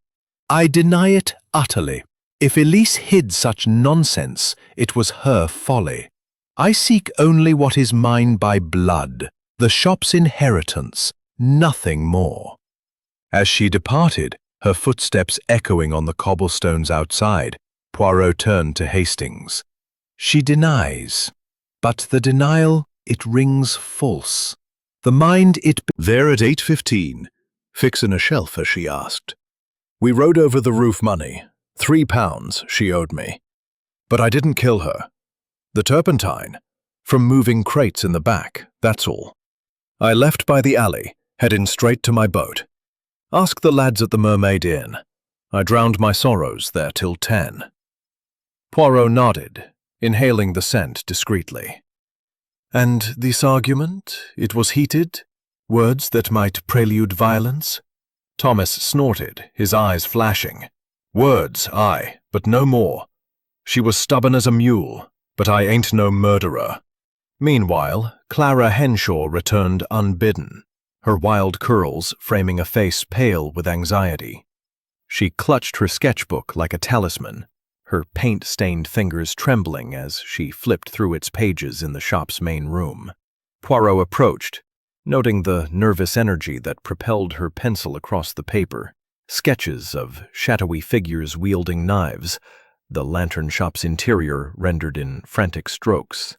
I deny it utterly. If Elise hid such nonsense, it was her folly. I seek only what is mine by blood, the shop's inheritance, nothing more. As she departed, her footsteps echoing on the cobblestones outside, Poirot turned to Hastings. She denies, but the denial, it rings false. The mind it... There at 8:15, fixin' a shelf as she asked. We rode over the roof money, £3 she owed me. But I didn't kill her. The turpentine, from moving crates in the back, that's all. I left by the alley, heading straight to my boat. Ask the lads at the Mermaid Inn. I drowned my sorrows there till 10. Poirot nodded, inhaling the scent discreetly. And this argument, it was heated? Words that might prelude violence? Thomas snorted, his eyes flashing. Words, aye, but no more. She was stubborn as a mule, but I ain't no murderer. Meanwhile, Clara Henshaw returned unbidden, her wild curls framing a face pale with anxiety. She clutched her sketchbook like a talisman, her paint-stained fingers trembling as she flipped through its pages in the shop's main room. Poirot approached, noting the nervous energy that propelled her pencil across the paper. Sketches of shadowy figures wielding knives, the lantern shop's interior rendered in frantic strokes.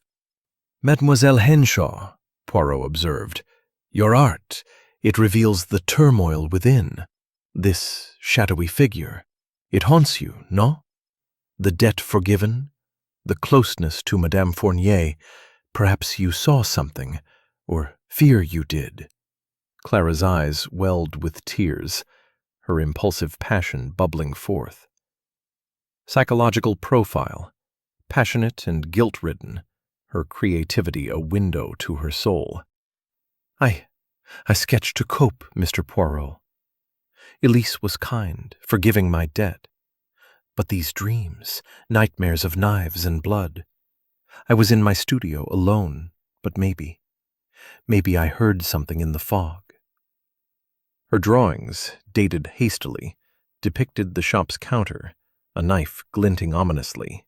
Mademoiselle Henshaw, Poirot observed, your art, it reveals the turmoil within. This shadowy figure, it haunts you, no? The debt forgiven, the closeness to Madame Fournier, perhaps you saw something, or fear you did. Clara's eyes welled with tears, her impulsive passion bubbling forth. Psychological profile, passionate and guilt-ridden, her creativity a window to her soul. I sketched to cope, Mr. Poirot. Elise was kind, forgiving my debt. But these dreams, nightmares of knives and blood. I was in my studio alone, but maybe I heard something in the fog. Her drawings, dated hastily, depicted the shop's counter, a knife glinting ominously.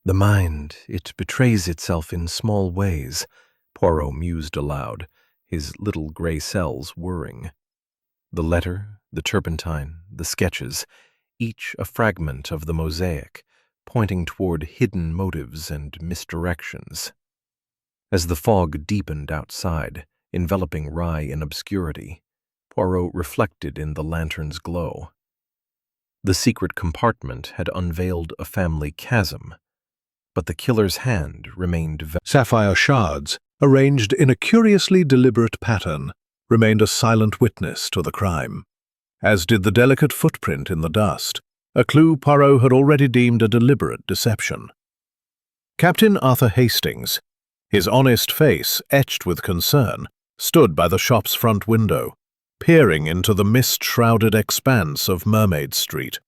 "The mind, it betrays itself in small ways," Poirot mused aloud, his little gray cells whirring. The letter, the turpentine, the sketches, each a fragment of the mosaic, pointing toward hidden motives and misdirections. As the fog deepened outside, enveloping Rye in obscurity, Poirot reflected in the lantern's glow. The secret compartment had unveiled a family chasm, but the killer's hand remained Sapphire shards, arranged in a curiously deliberate pattern, remained a silent witness to the crime, as did the delicate footprint in the dust, a clue Poirot had already deemed a deliberate deception. Captain Arthur Hastings, his honest face etched with concern, stood by the shop's front window, peering into the mist-shrouded expanse of Mermaid Street.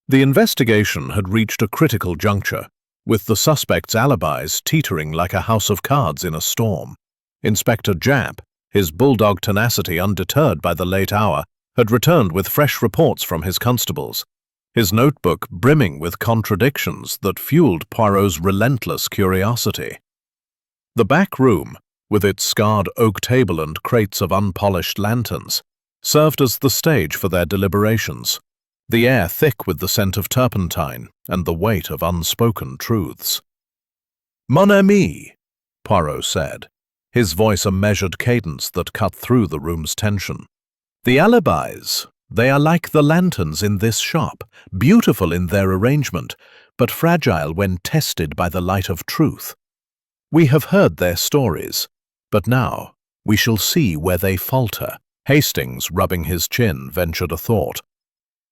The investigation had reached a critical juncture, with the suspects' alibis teetering like a house of cards in a storm. Inspector Japp, his bulldog tenacity undeterred by the late hour, had returned with fresh reports from his constables, his notebook brimming with contradictions that fueled Poirot's relentless curiosity. The back room, with its scarred oak table and crates of unpolished lanterns, served as the stage for their deliberations, the air thick with the scent of turpentine and the weight of unspoken truths. "Mon ami," Poirot said, his voice a measured cadence that cut through the room's tension. "The alibis, they are like the lanterns in this shop, beautiful in their arrangement, but fragile when tested by the light of truth. We have heard their stories, but now we shall see where they falter." Hastings, rubbing his chin, ventured a thought.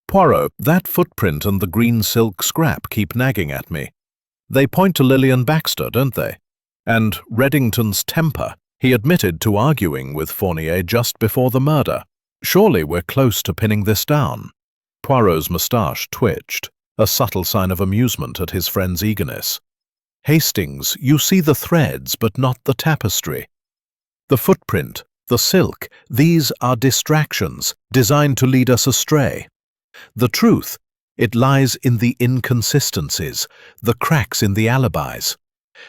"Poirot, that footprint and the green silk scrap keep nagging at me. They point to Lillian Baxter, don't they? And Reddington's temper. He admitted to arguing with Fournier just before the murder. Surely we're close to pinning this down." Poirot's moustache twitched, a subtle sign of amusement at his friend's eagerness. "Hastings, you see the threads but not the tapestry. The footprint, the silk, these are distractions designed to lead us astray. The truth, it lies in the inconsistencies, the cracks in the alibis.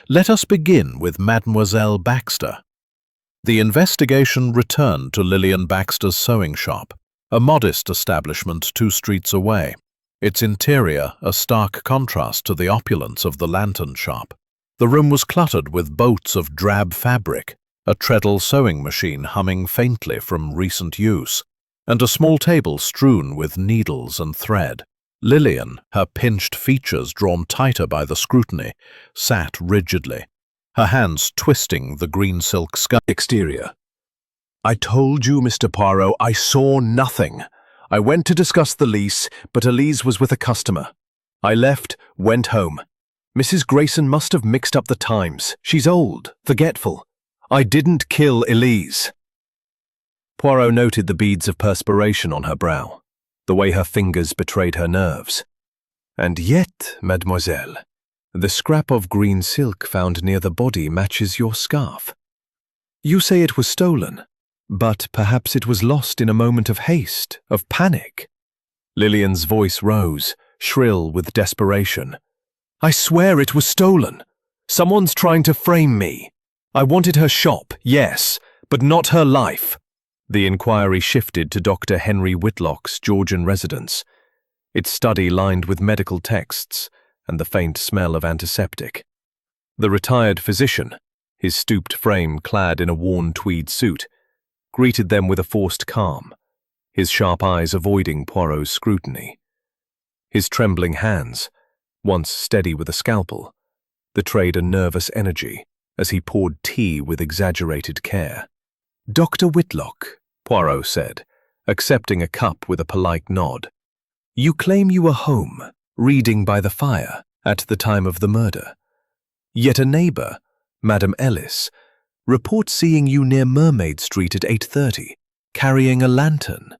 Let us begin with Mademoiselle Baxter." The investigation returned to Lillian Baxter's sewing shop, a modest establishment 2 streets away, its interior a stark contrast to the opulence of the lantern shop. The room was cluttered with boats of drab fabric, a treadle sewing machine humming faintly from recent use, and a small table strewn with needles and thread. Lillian, her pinched features drawn tighter by the scrutiny, sat rigidly, her hands twisting the green silk skirt. Exterior. "I told you, Mr. Poirot, I saw nothing. I went to discuss the lease, but Elise was with a customer. I left, went home. Mrs. Grayson must have mixed up the times. She's old, forgetful. I didn't kill Elise." Poirot noted the beads of perspiration on her brow, the way her fingers betrayed her nerves. "And yet, mademoiselle, the scrap of green silk found near the body matches your scarf. You say it was stolen, but perhaps it was lost in a moment of haste, of panic." Lillian's voice rose, shrill with desperation. "I swear it was stolen. Someone's trying to frame me. I wanted her shop, yes, but not her life." The inquiry shifted to Dr. Henry Whitlock's Georgian residence, its study lined with medical texts and the faint smell of antiseptic. The retired physician, his stooped frame clad in a worn tweed suit, greeted them with a forced calm, his sharp eyes avoiding Poirot's scrutiny. His trembling hands, once steady with a scalpel, betrayed a nervous energy as he poured tea with exaggerated care. "Dr. Whitlock," Poirot said, accepting a cup with a polite nod. "You claim you were home, reading by the fire, at the time of the murder. Yet a neighbor, Madame Ellis, reports seeing you near Mermaid Street at 8:30, carrying a lantern.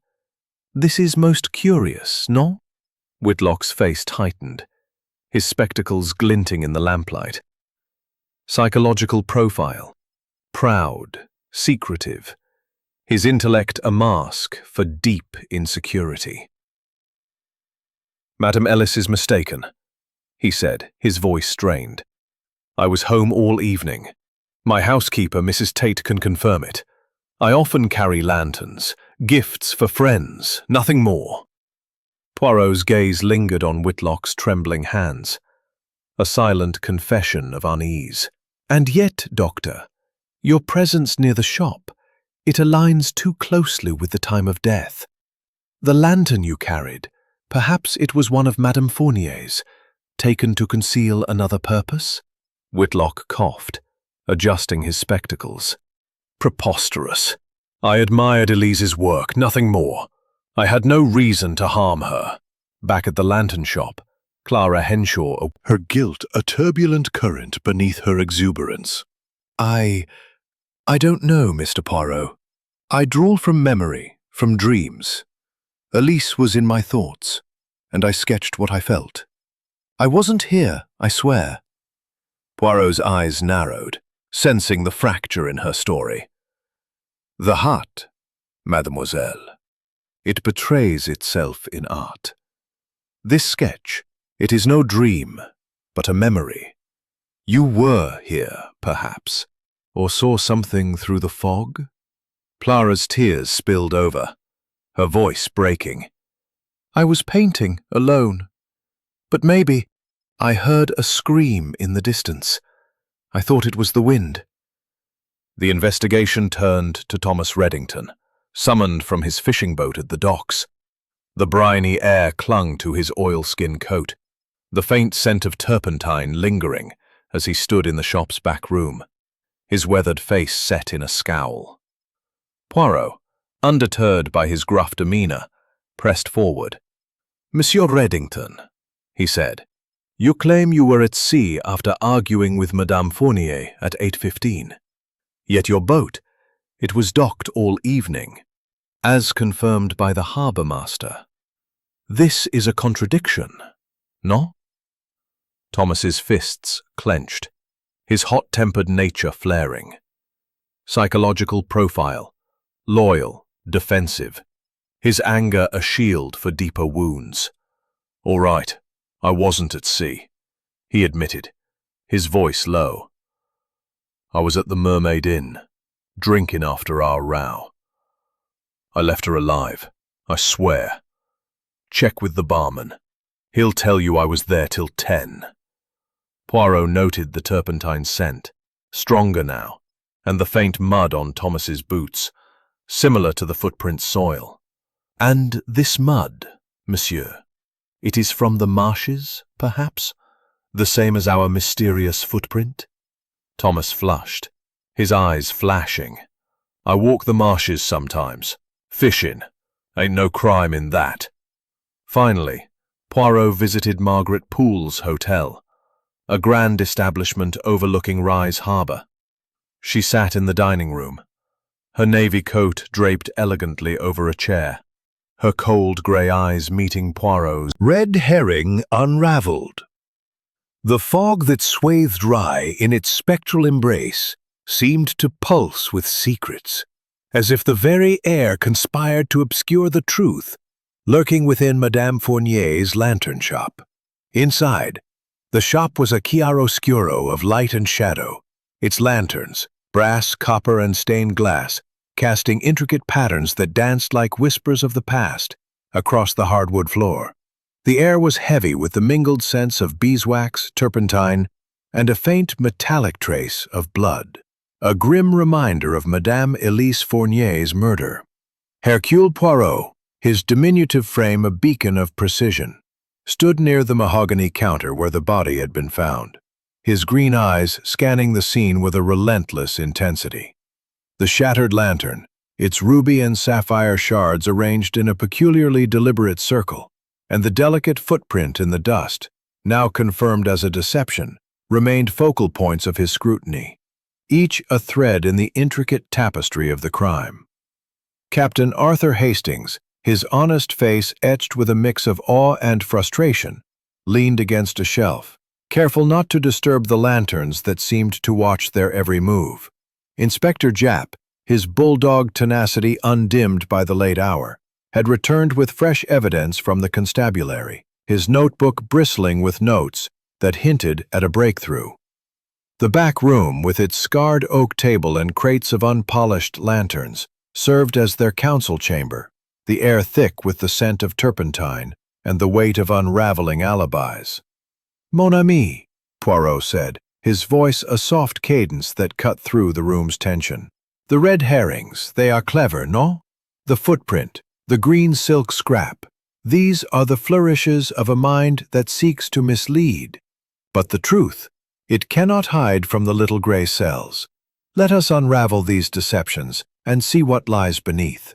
This is most curious, no?" Whitlock's face tightened, his spectacles glinting in the lamplight. Psychological profile. Proud, secretive, his intellect a mask for deep insecurity. "Madam Ellis is mistaken," he said, his voice strained. "I was home all evening. My housekeeper, Mrs. Tate, can confirm it. I often carry lanterns, gifts for friends, nothing more." Poirot's gaze lingered on Whitlock's trembling hands, a silent confession of unease. "And yet, Doctor, your presence near the shop, it aligns too closely with the time of death. The lantern you carried, perhaps it was one of Madame Fournier's, taken to conceal another purpose?" Whitlock coughed, adjusting his spectacles. "Preposterous. I admired Elise's work, nothing more. I had no reason to harm her." Back at the lantern shop, Clara Henshaw, her guilt a turbulent current beneath her exuberance. I don't know, Mr. Poirot. I draw from memory, from dreams. Elise was in my thoughts, and I sketched what I felt. I wasn't here, I swear." Poirot's eyes narrowed, sensing the fracture in her story. "The heart, mademoiselle. It betrays itself in art. This sketch, it is no dream, but a memory. You were here, perhaps, or saw something through the fog?" Clara's tears spilled over, her voice breaking. "I was painting, alone. But maybe I heard a scream in the distance. I thought it was the wind." The investigation turned to Thomas Reddington, summoned from his fishing boat at the docks. The briny air clung to his oilskin coat, the faint scent of turpentine lingering as he stood in the shop's back room, his weathered face set in a scowl. Poirot, undeterred by his gruff demeanor, pressed forward. "Monsieur Reddington," he said, "you claim you were at sea after arguing with Madame Fournier at 8:15. Yet your boat, it was docked all evening, as confirmed by the harbour master. This is a contradiction, no?" Thomas's fists clenched, his hot-tempered nature flaring. Psychological profile, loyal, defensive, his anger a shield for deeper wounds. "All right, I wasn't at sea," he admitted, his voice low. "I was at the Mermaid Inn, drinking after our row. I left her alive, I swear. Check with the barman. He'll tell you I was there till 10. Poirot noted the turpentine scent, stronger now, and the faint mud on Thomas's boots, similar to the footprint soil. "And this mud, monsieur, it is from the marshes, perhaps? The same as our mysterious footprint?" Thomas flushed, his eyes flashing. "I walk the marshes sometimes. Fishing. Ain't no crime in that." Finally, Poirot visited Margaret Poole's hotel, a grand establishment overlooking Rye's Harbour. She sat in the dining room, her navy coat draped elegantly over a chair, her cold grey eyes meeting Poirot's. Red herring unraveled. The fog that swathed Rye in its spectral embrace seemed to pulse with secrets, as if the very air conspired to obscure the truth lurking within Madame Fournier's lantern shop. Inside, the shop was a chiaroscuro of light and shadow, its lanterns, brass, copper, and stained glass, casting intricate patterns that danced like whispers of the past across the hardwood floor. The air was heavy with the mingled scents of beeswax, turpentine, and a faint metallic trace of blood, a grim reminder of Madame Elise Fournier's murder. Hercule Poirot, his diminutive frame a beacon of precision, stood near the mahogany counter where the body had been found, his green eyes scanning the scene with a relentless intensity. The shattered lantern, its ruby and sapphire shards arranged in a peculiarly deliberate circle, and the delicate footprint in the dust, now confirmed as a deception, remained focal points of his scrutiny, each a thread in the intricate tapestry of the crime. Captain Arthur Hastings, his honest face etched with a mix of awe and frustration, leaned against a shelf, careful not to disturb the lanterns that seemed to watch their every move. Inspector Japp, his bulldog tenacity undimmed by the late hour, had returned with fresh evidence from the constabulary, his notebook bristling with notes that hinted at a breakthrough. The back room, with its scarred oak table and crates of unpolished lanterns, served as their council chamber, the air thick with the scent of turpentine and the weight of unraveling alibis. "Mon ami," Poirot said, his voice a soft cadence that cut through the room's tension. "The red herrings, they are clever, no? The footprint, the green silk scrap, these are the flourishes of a mind that seeks to mislead. But the truth, it cannot hide from the little gray cells. Let us unravel these deceptions and see what lies beneath."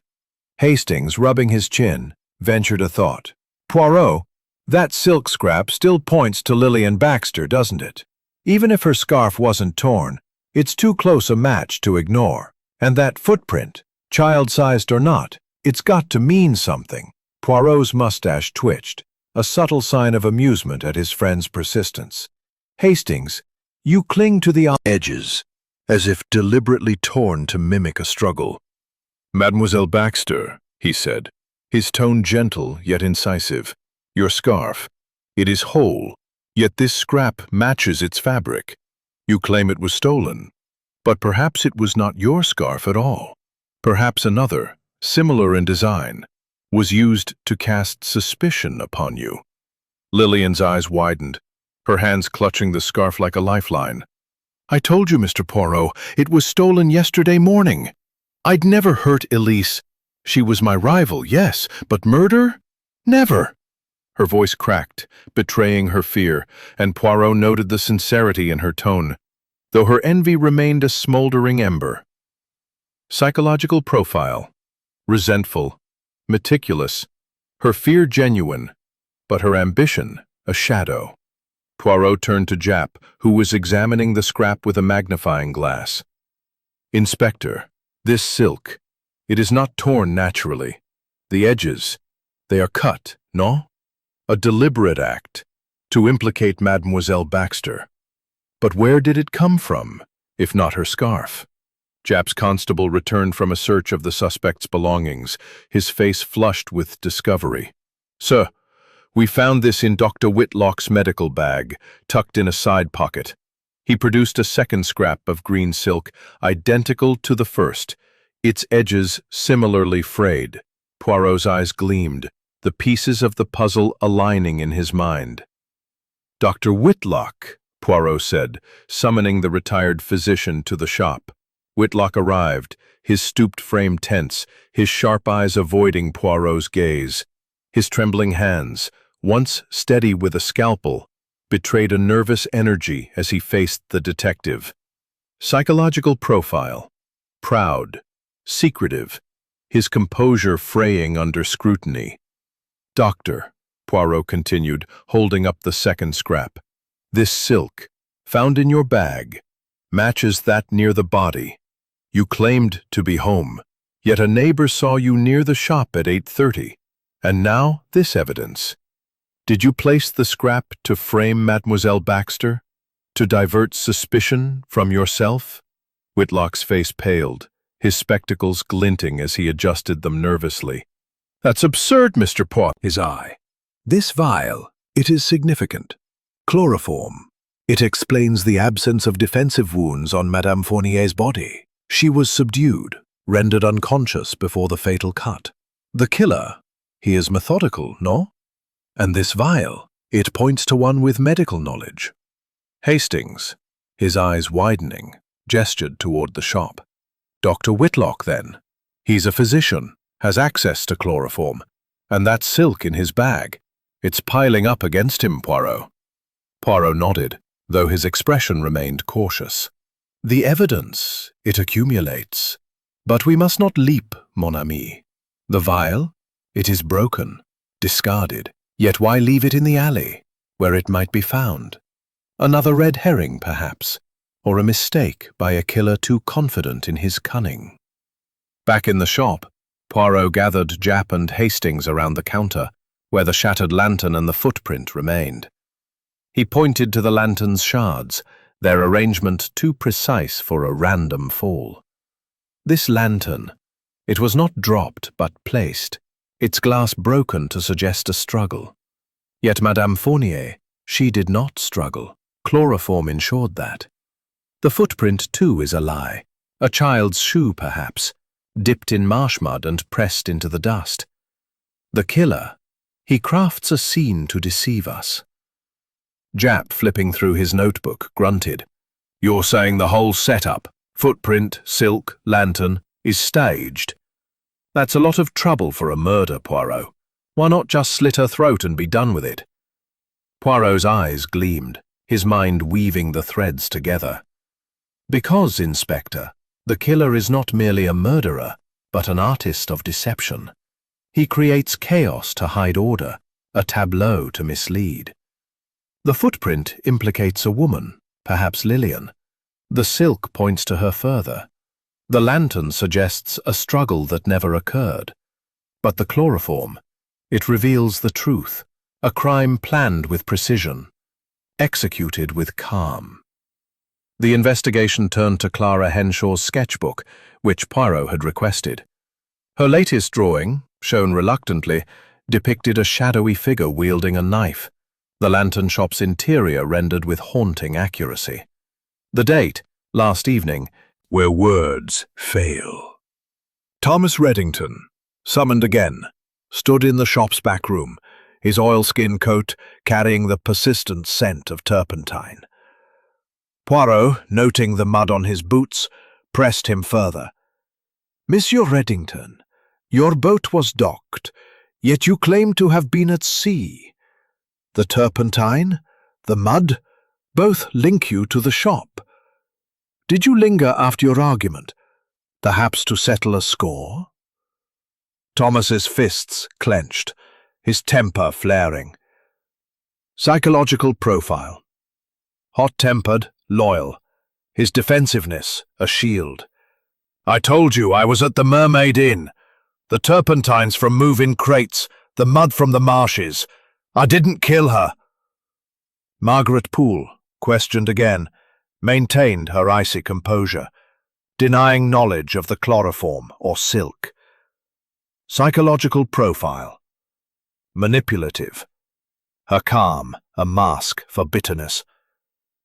Hastings, rubbing his chin, ventured a thought. "Poirot, that silk scrap still points to Lillian Baxter, doesn't it? Even if her scarf wasn't torn, it's too close a match to ignore. And that footprint, child-sized or not, it's got to mean something." Poirot's mustache twitched, a subtle sign of amusement at his friend's persistence. "Hastings, you cling to the Edges, as if deliberately torn to mimic a struggle. "Mademoiselle Baxter," he said, his tone gentle yet incisive, "your scarf, it is whole, yet this scrap matches its fabric. You claim it was stolen, but perhaps it was not your scarf at all. Perhaps another, similar in design, was used to cast suspicion upon you." Lillian's eyes widened, her hands clutching the scarf like a lifeline. "I told you, Mr. Poirot, it was stolen yesterday morning. I'd never hurt Elise. She was my rival, yes, but murder? Never." Her voice cracked, betraying her fear, and Poirot noted the sincerity in her tone, though her envy remained a smoldering ember. Psychological profile: resentful, meticulous, her fear genuine, but her ambition a shadow. Poirot turned to Jap, who was examining the scrap with a magnifying glass. "Inspector, this silk, it is not torn naturally. The edges, they are cut, no? A deliberate act, to implicate Mademoiselle Baxter. But where did it come from, if not her scarf?" Jap's constable returned from a search of the suspect's belongings, his face flushed with discovery. "Sir, we found this in Dr. Whitlock's medical bag, tucked in a side pocket." He produced a second scrap of green silk, identical to the first, its edges similarly frayed. Poirot's eyes gleamed, the pieces of the puzzle aligning in his mind. "Dr. Whitlock," Poirot said, summoning the retired physician to the shop. Whitlock arrived, his stooped frame tense, his sharp eyes avoiding Poirot's gaze. His trembling hands, once steady with a scalpel, betrayed a nervous energy as he faced the detective. Psychological profile: proud, secretive, his composure fraying under scrutiny. "Doctor," Poirot continued, holding up the second scrap, "this silk, found in your bag, matches that near the body. You claimed to be home, yet a neighbor saw you near the shop at 8:30. And now this evidence. Did you place the scrap to frame Mademoiselle Baxter? To divert suspicion from yourself?" Whitlock's face paled, his spectacles glinting as he adjusted them nervously. "That's absurd, Mr. Poirot." His eye. "This vial, it is significant. Chloroform. It explains the absence of defensive wounds on Madame Fournier's body. She was subdued, rendered unconscious before the fatal cut. The killer, he is methodical, no? And this vial, it points to one with medical knowledge." Hastings, his eyes widening, gestured toward the shop. "Dr. Whitlock, then. He's a physician, has access to chloroform, and that silk in his bag. It's piling up against him, Poirot." Poirot nodded, though his expression remained cautious. "The evidence, it accumulates. But we must not leap, mon ami. The vial, it is broken, discarded. Yet why leave it in the alley, where it might be found? Another red herring, perhaps, or a mistake by a killer too confident in his cunning." Back in the shop, Poirot gathered Jap and Hastings around the counter, where the shattered lantern and the footprint remained. He pointed to the lantern's shards, their arrangement too precise for a random fall. This lantern. It was not dropped but placed, its glass broken to suggest a struggle. Yet Madame Fournier, she did not struggle. Chloroform ensured that. The footprint, too, is a lie. A child's shoe, perhaps, dipped in marsh mud and pressed into the dust. The killer, he crafts a scene to deceive us. Jap, flipping through his notebook, grunted. You're saying the whole setup, footprint, silk, lantern, is staged? That's a lot of trouble for a murder, Poirot. Why not just slit her throat and be done with it? Poirot's eyes gleamed, his mind weaving the threads together. Because, Inspector, the killer is not merely a murderer, but an artist of deception. He creates chaos to hide order, a tableau to mislead. The footprint implicates a woman, perhaps Lillian. The silk points to her further. The lantern suggests a struggle that never occurred. But the chloroform, it reveals the truth, a crime planned with precision, executed with calm. The investigation turned to Clara Henshaw's sketchbook, which Poirot had requested. Her latest drawing, shown reluctantly, depicted a shadowy figure wielding a knife, the lantern shop's interior rendered with haunting accuracy. The date, last evening, Where words fail. Thomas Reddington, summoned again, stood in the shop's back room, his oilskin coat carrying the persistent scent of turpentine. Poirot, noting the mud on his boots, pressed him further. Monsieur Reddington, your boat was docked, yet you claim to have been at sea. The turpentine, the mud, both link you to the shop. Did you linger after your argument, perhaps to settle a score? Thomas's fists clenched, his temper flaring. Psychological profile. Hot-tempered, loyal, his defensiveness a shield. I told you I was at the Mermaid Inn. The turpentines from move-in crates, the mud from the marshes. I didn't kill her. Margaret Poole, questioned again, maintained her icy composure, denying knowledge of the chloroform or silk. Psychological profile. Manipulative. Her calm, a mask for bitterness.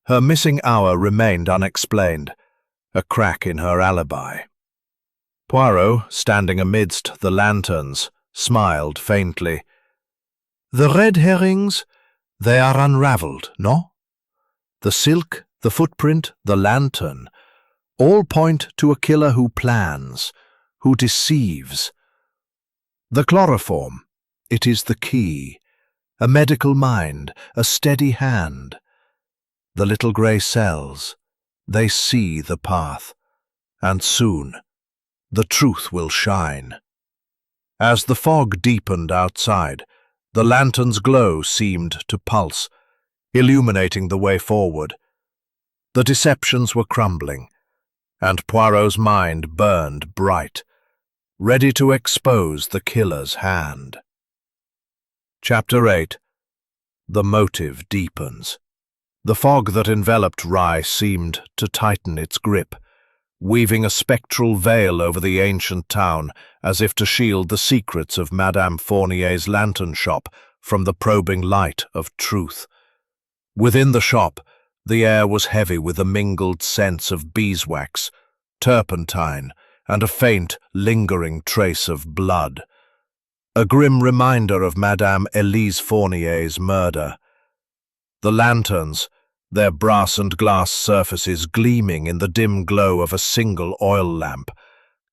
Her missing hour remained unexplained, a crack in her alibi. Poirot, standing amidst the lanterns, smiled faintly. The red herrings, they are unravelled, no? The silk, the footprint, the lantern, all point to a killer who plans, who deceives. The chloroform, it is the key, a medical mind, a steady hand. The little grey cells, they see the path, and soon the truth will shine. As the fog deepened outside, the lantern's glow seemed to pulse, illuminating the way forward. The deceptions were crumbling, and Poirot's mind burned bright, ready to expose the killer's hand. Chapter 8. The motive deepens. The fog that enveloped Rye seemed to tighten its grip, weaving a spectral veil over the ancient town as if to shield the secrets of Madame Fournier's lantern shop from the probing light of truth. Within the shop, the air was heavy with a mingled sense of beeswax, turpentine, and a faint, lingering trace of blood. A grim reminder of Madame Elise Fournier's murder. The lanterns, their brass and glass surfaces gleaming in the dim glow of a single oil lamp,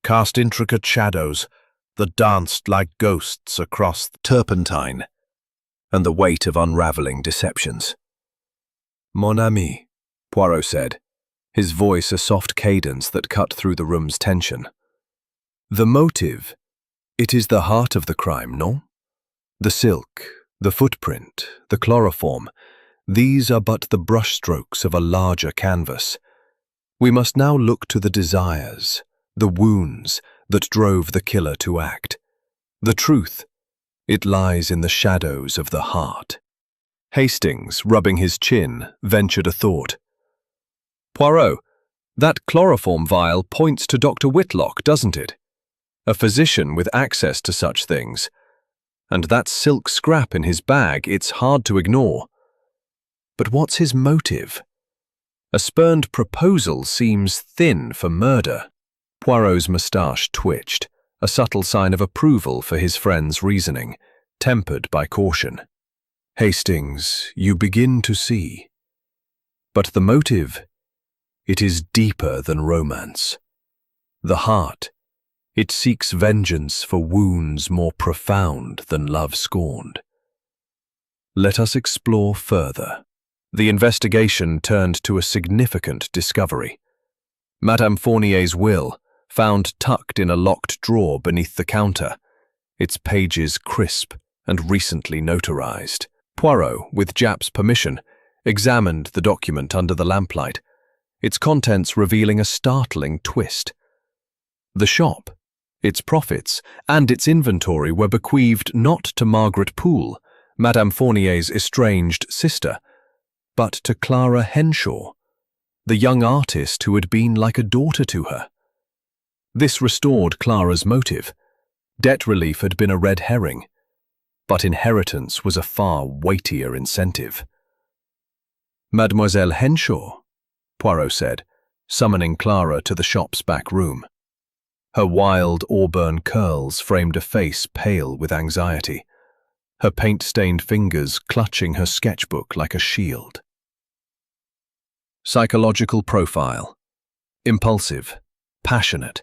cast intricate shadows that danced like ghosts across the turpentine and the weight of unravelling deceptions. Mon ami, Poirot said, his voice a soft cadence that cut through the room's tension. The motive, it is the heart of the crime, no? The silk, the footprint, the chloroform, these are but the brushstrokes of a larger canvas. We must now look to the desires, the wounds that drove the killer to act. The truth, it lies in the shadows of the heart. Hastings, rubbing his chin, ventured a thought. Poirot, That chloroform vial points to Dr. Whitlock, doesn't it? A physician with access to such things. And that silk scrap in his bag, it's hard to ignore. But what's his motive? A spurned proposal seems thin for murder. Poirot's moustache twitched, a subtle sign of approval for his friend's reasoning, tempered by caution. Hastings, you begin to see. But the motive, it is deeper than romance. The heart, it seeks vengeance for wounds more profound than love scorned. Let us explore further. The investigation turned to a significant discovery. Madame Fournier's will, found tucked in a locked drawer beneath the counter, its pages crisp and recently notarized. Poirot, with Japp's permission, examined the document under the lamplight, its contents revealing a startling twist. The shop, its profits, and its inventory were bequeathed not to Margaret Poole, Madame Fournier's estranged sister, but to Clara Henshaw, the young artist who had been like a daughter to her. This restored Clara's motive. Debt relief had been a red herring, but inheritance was a far weightier incentive. Mademoiselle Henshaw, Poirot said, summoning Clara to the shop's back room. Her wild auburn curls framed a face pale with anxiety, her paint-stained fingers clutching her sketchbook like a shield. Psychological profile. Impulsive, passionate,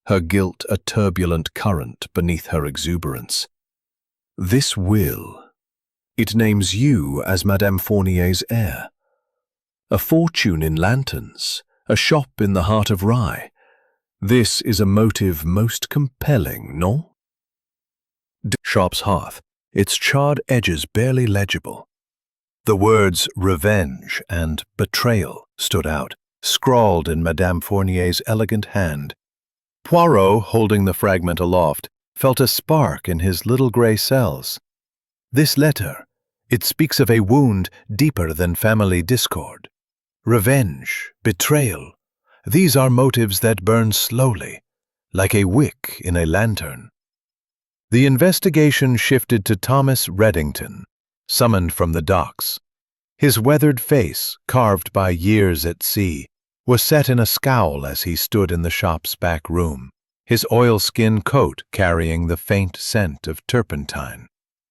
her guilt a turbulent current beneath her exuberance. This will, it names you as Madame Fournier's heir. A fortune in lanterns, a shop in the heart of Rye. This is a motive most compelling, no? Shop's hearth, its charred edges barely legible. The words revenge and betrayal stood out, scrawled in Madame Fournier's elegant hand. Poirot, holding the fragment aloft, felt a spark in his little grey cells. This letter, it speaks of a wound deeper than family discord. Revenge, betrayal, these are motives that burn slowly, like a wick in a lantern. The investigation shifted to Thomas Reddington, summoned from the docks. His weathered face, carved by years at sea, was set in a scowl as he stood in the shop's back room, his oilskin coat carrying the faint scent of turpentine.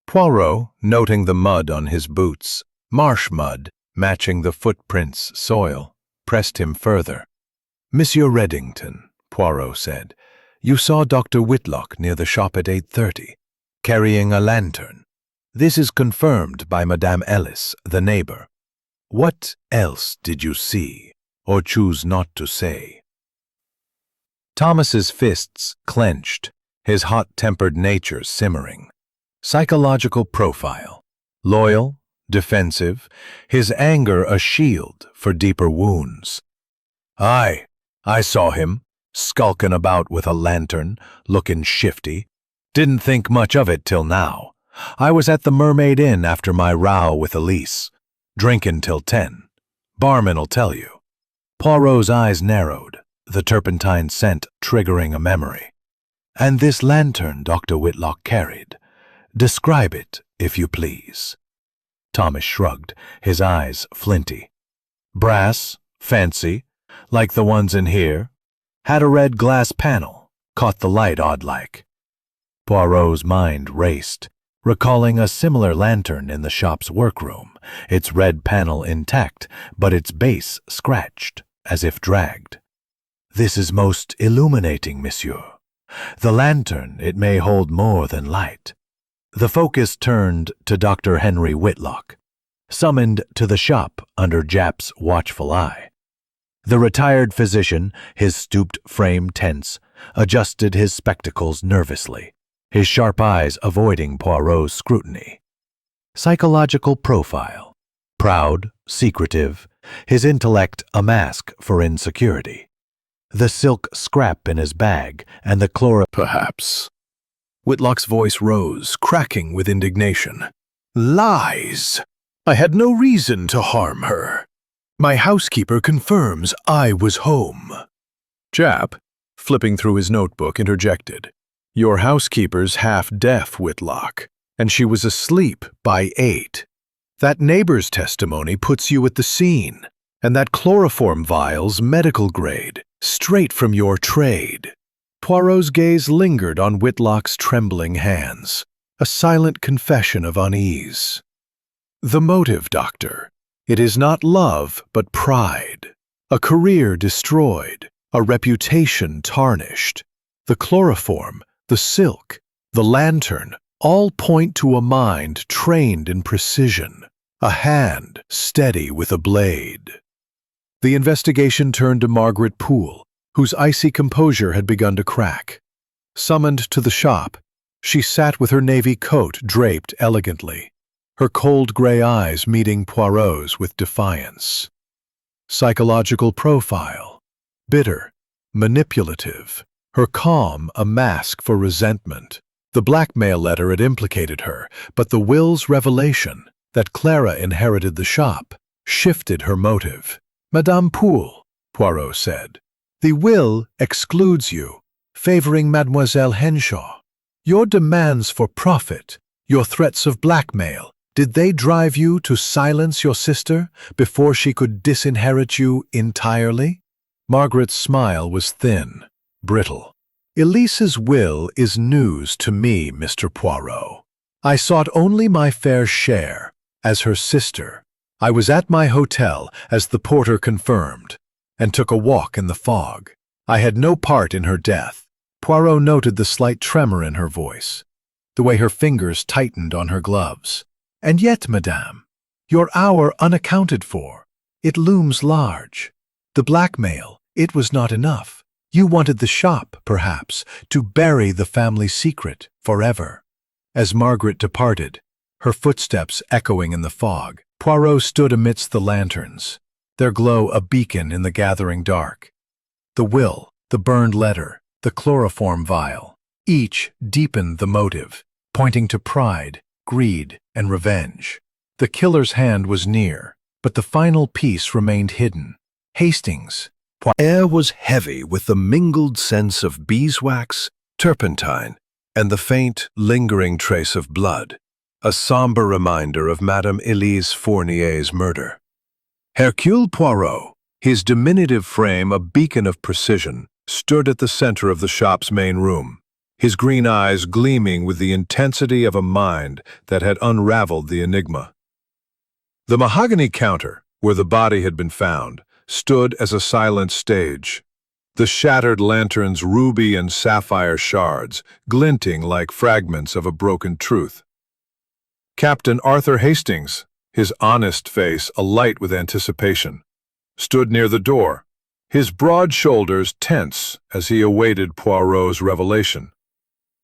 Poirot, noting the mud on his boots, marsh mud matching the footprint's soil, pressed him further. Monsieur Reddington, Poirot said, you saw Dr. Whitlock near the shop at 8:30, carrying a lantern. This is confirmed by Madame Ellis, the neighbor. What else did you see, or choose not to say? Thomas's fists clenched, his hot-tempered nature simmering. Psychological profile. Loyal, defensive, his anger a shield for deeper wounds. Aye, I saw him, skulking about with a lantern, looking shifty. Didn't think much of it till now. I was at the Mermaid Inn after my row with Elise, drinking till 10. Barman'll tell you. Poirot's eyes narrowed, the turpentine scent triggering a memory. And this lantern Dr. Whitlock carried. Describe it, if you please. Thomas shrugged, his eyes flinty. Brass, fancy, like the ones in here. Had a red glass panel, caught the light odd-like. Poirot's mind raced, recalling a similar lantern in the shop's workroom, its red panel intact, but its base scratched, as if dragged. This is most illuminating, monsieur. The lantern, it may hold more than light. The focus turned to Dr. Henry Whitlock, summoned to the shop under Japp's watchful eye. The retired physician, his stooped frame tense, adjusted his spectacles nervously, his sharp eyes avoiding Poirot's scrutiny. Psychological profile. Proud, secretive, his intellect a mask for insecurity. The silk scrap in his bag and the Perhaps. Whitlock's voice rose, cracking with indignation. Lies! I had no reason to harm her. My housekeeper confirms I was home. Jap, flipping through his notebook, interjected. Your housekeeper's half-deaf, Whitlock, and she was asleep by 8. That neighbor's testimony puts you at the scene, and that chloroform vial's medical grade, straight from your trade. Poirot's gaze lingered on Whitlock's trembling hands, a silent confession of unease. The motive, Doctor. It is not love, but pride. A career destroyed, a reputation tarnished. The chloroform, the silk, the lantern, all point to a mind trained in precision, a hand steady with a blade. The investigation turned to Margaret Poole, whose icy composure had begun to crack. Summoned to the shop, she sat with her navy coat draped elegantly, her cold gray eyes meeting Poirot's with defiance. Psychological profile: bitter, manipulative, her calm a mask for resentment. The blackmail letter had implicated her, but the will's revelation, that Clara inherited the shop, shifted her motive. Madame Poole, Poirot said, the will excludes you, favoring Mademoiselle Henshaw. Your demands for profit, your threats of blackmail, did they drive you to silence your sister before she could disinherit you entirely? Margaret's smile was thin, brittle. Elise's will is news to me, Mr. Poirot. I sought only my fair share, as her sister. I was at my hotel, as the porter confirmed, and took a walk in the fog. I had no part in her death. Poirot noted the slight tremor in her voice, the way her fingers tightened on her gloves. And yet, madame, your hour unaccounted for. It looms large. The blackmail, it was not enough. You wanted the shop, perhaps, to bury the family secret forever. As Margaret departed, her footsteps echoing in the fog, Poirot stood amidst the lanterns, their glow a beacon in the gathering dark. The will, the burned letter, the chloroform vial, each deepened the motive, pointing to pride, greed, and revenge. The killer's hand was near, but the final piece remained hidden. Hastings. Air was heavy with the mingled sense of beeswax, turpentine, and the faint, lingering trace of blood, a somber reminder of Madame Elise Fournier's murder. Hercule Poirot, his diminutive frame a beacon of precision, stood at the center of the shop's main room, his green eyes gleaming with the intensity of a mind that had unraveled the enigma. The mahogany counter, where the body had been found, stood as a silent stage, the shattered lantern's ruby and sapphire shards glinting like fragments of a broken truth. Captain Arthur Hastings, his honest face alight with anticipation, stood near the door, his broad shoulders tense as he awaited Poirot's revelation.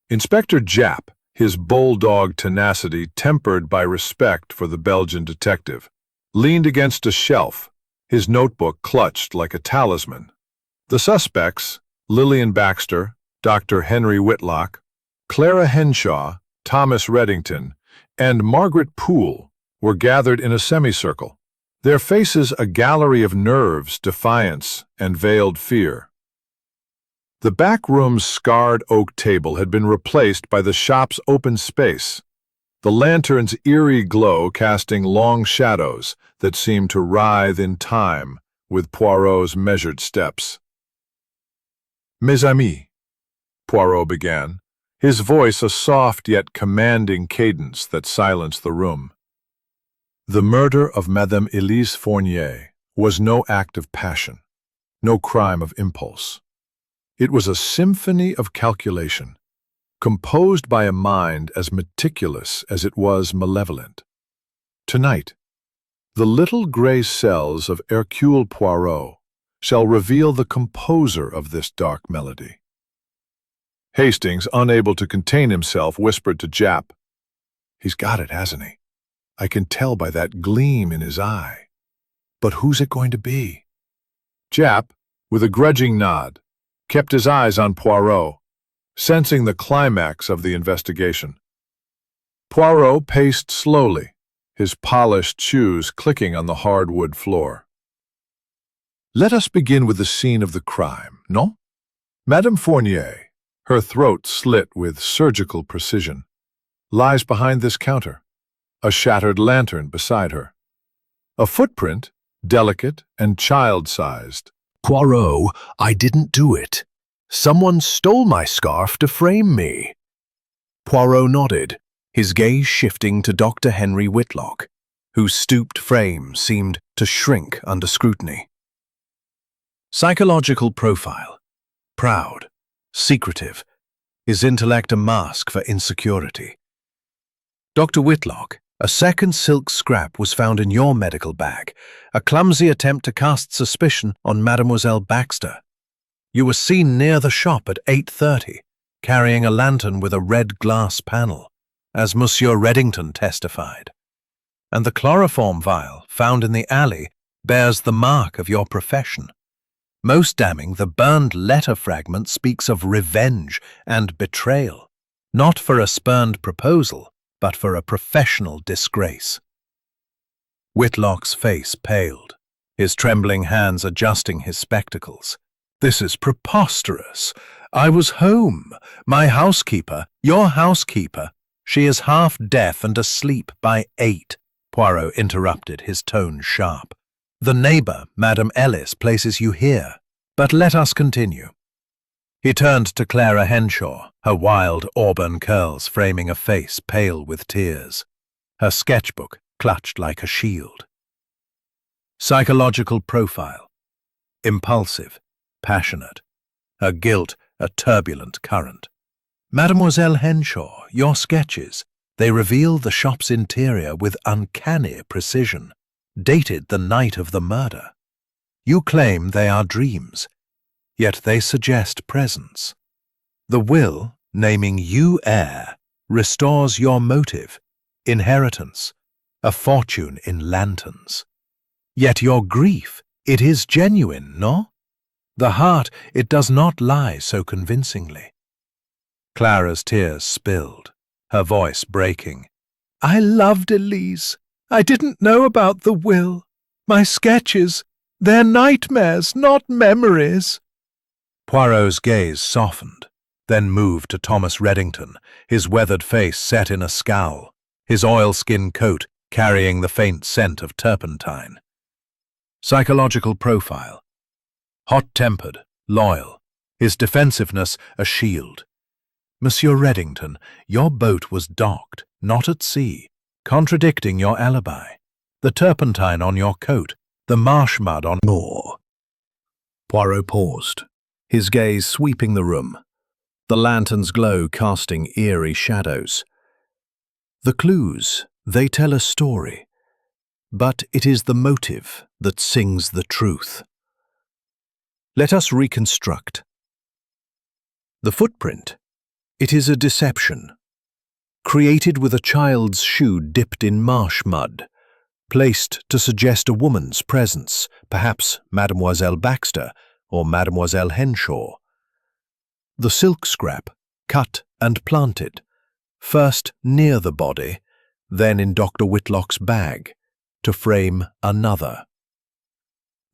Inspector Japp, his bulldog tenacity tempered by respect for the Belgian detective, leaned against a shelf, his notebook clutched like a talisman. The suspects, Lillian Baxter, Dr. Henry Whitlock, Clara Henshaw, Thomas Reddington, and Margaret Poole, were gathered in a semicircle, their faces a gallery of nerves, defiance, and veiled fear. The back room's scarred oak table had been replaced by the shop's open space, the lantern's eerie glow casting long shadows that seemed to writhe in time with Poirot's measured steps. "Mes amis," Poirot began, his voice a soft yet commanding cadence that silenced the room. The murder of Madame Elise Fournier was no act of passion, no crime of impulse. It was a symphony of calculation, composed by a mind as meticulous as it was malevolent. Tonight, the little gray cells of Hercule Poirot shall reveal the composer of this dark melody. Hastings, unable to contain himself, whispered to Japp, "He's got it, hasn't he? I can tell by that gleam in his eye. But who's it going to be?" Japp, with a grudging nod, kept his eyes on Poirot, sensing the climax of the investigation. Poirot paced slowly, his polished shoes clicking on the hardwood floor. Let us begin with the scene of the crime, no? Madame Fournier, her throat slit with surgical precision, lies behind this counter, a shattered lantern beside her. A footprint, delicate and child-sized. Poirot, I didn't do it. Someone stole my scarf to frame me. Poirot nodded, his gaze shifting to Dr. Henry Whitlock, whose stooped frame seemed to shrink under scrutiny. Psychological profile. Proud. Secretive. His intellect a mask for insecurity. Dr. Whitlock, a second silk scrap was found in your medical bag, a clumsy attempt to cast suspicion on Mademoiselle Baxter. You were seen near the shop at 8:30, carrying a lantern with a red glass panel, as Monsieur Reddington testified. And the chloroform vial found in the alley bears the mark of your profession. Most damning, the burned letter fragment speaks of revenge and betrayal, not for a spurned proposal, but for a professional disgrace. Whitlock's face paled, his trembling hands adjusting his spectacles. This is preposterous. I was home. My housekeeper, your housekeeper, she is half deaf and asleep by 8, Poirot interrupted, his tone sharp. The neighbor, Madame Ellis, places you here. But let us continue. He turned to Clara Henshaw, her wild auburn curls framing a face pale with tears, her sketchbook clutched like a shield. Psychological profile. Impulsive, passionate, her guilt a turbulent current. Mademoiselle Henshaw, your sketches, they reveal the shop's interior with uncanny precision, dated the night of the murder. You claim they are dreams, yet they suggest presence. The will, naming you heir, restores your motive, inheritance, a fortune in lanterns. Yet your grief, it is genuine, no? The heart, it does not lie so convincingly. Clara's tears spilled, her voice breaking. I loved Elise. I didn't know about the will. My sketches, they're nightmares, not memories. Poirot's gaze softened, then moved to Thomas Reddington, his weathered face set in a scowl, his oilskin coat carrying the faint scent of turpentine. Psychological profile. Hot-tempered, loyal, his defensiveness a shield. Monsieur Reddington, your boat was docked, not at sea, contradicting your alibi. The turpentine on your coat, the marsh mud on your... Poirot paused, his gaze sweeping the room, the lantern's glow casting eerie shadows. The clues, they tell a story, but it is the motive that sings the truth. Let us reconstruct. The footprint, it is a deception, created with a child's shoe dipped in marsh mud, placed to suggest a woman's presence, perhaps Mademoiselle Baxter or Mademoiselle Henshaw. The silk scrap, cut and planted, first near the body, then in Dr. Whitlock's bag, to frame another.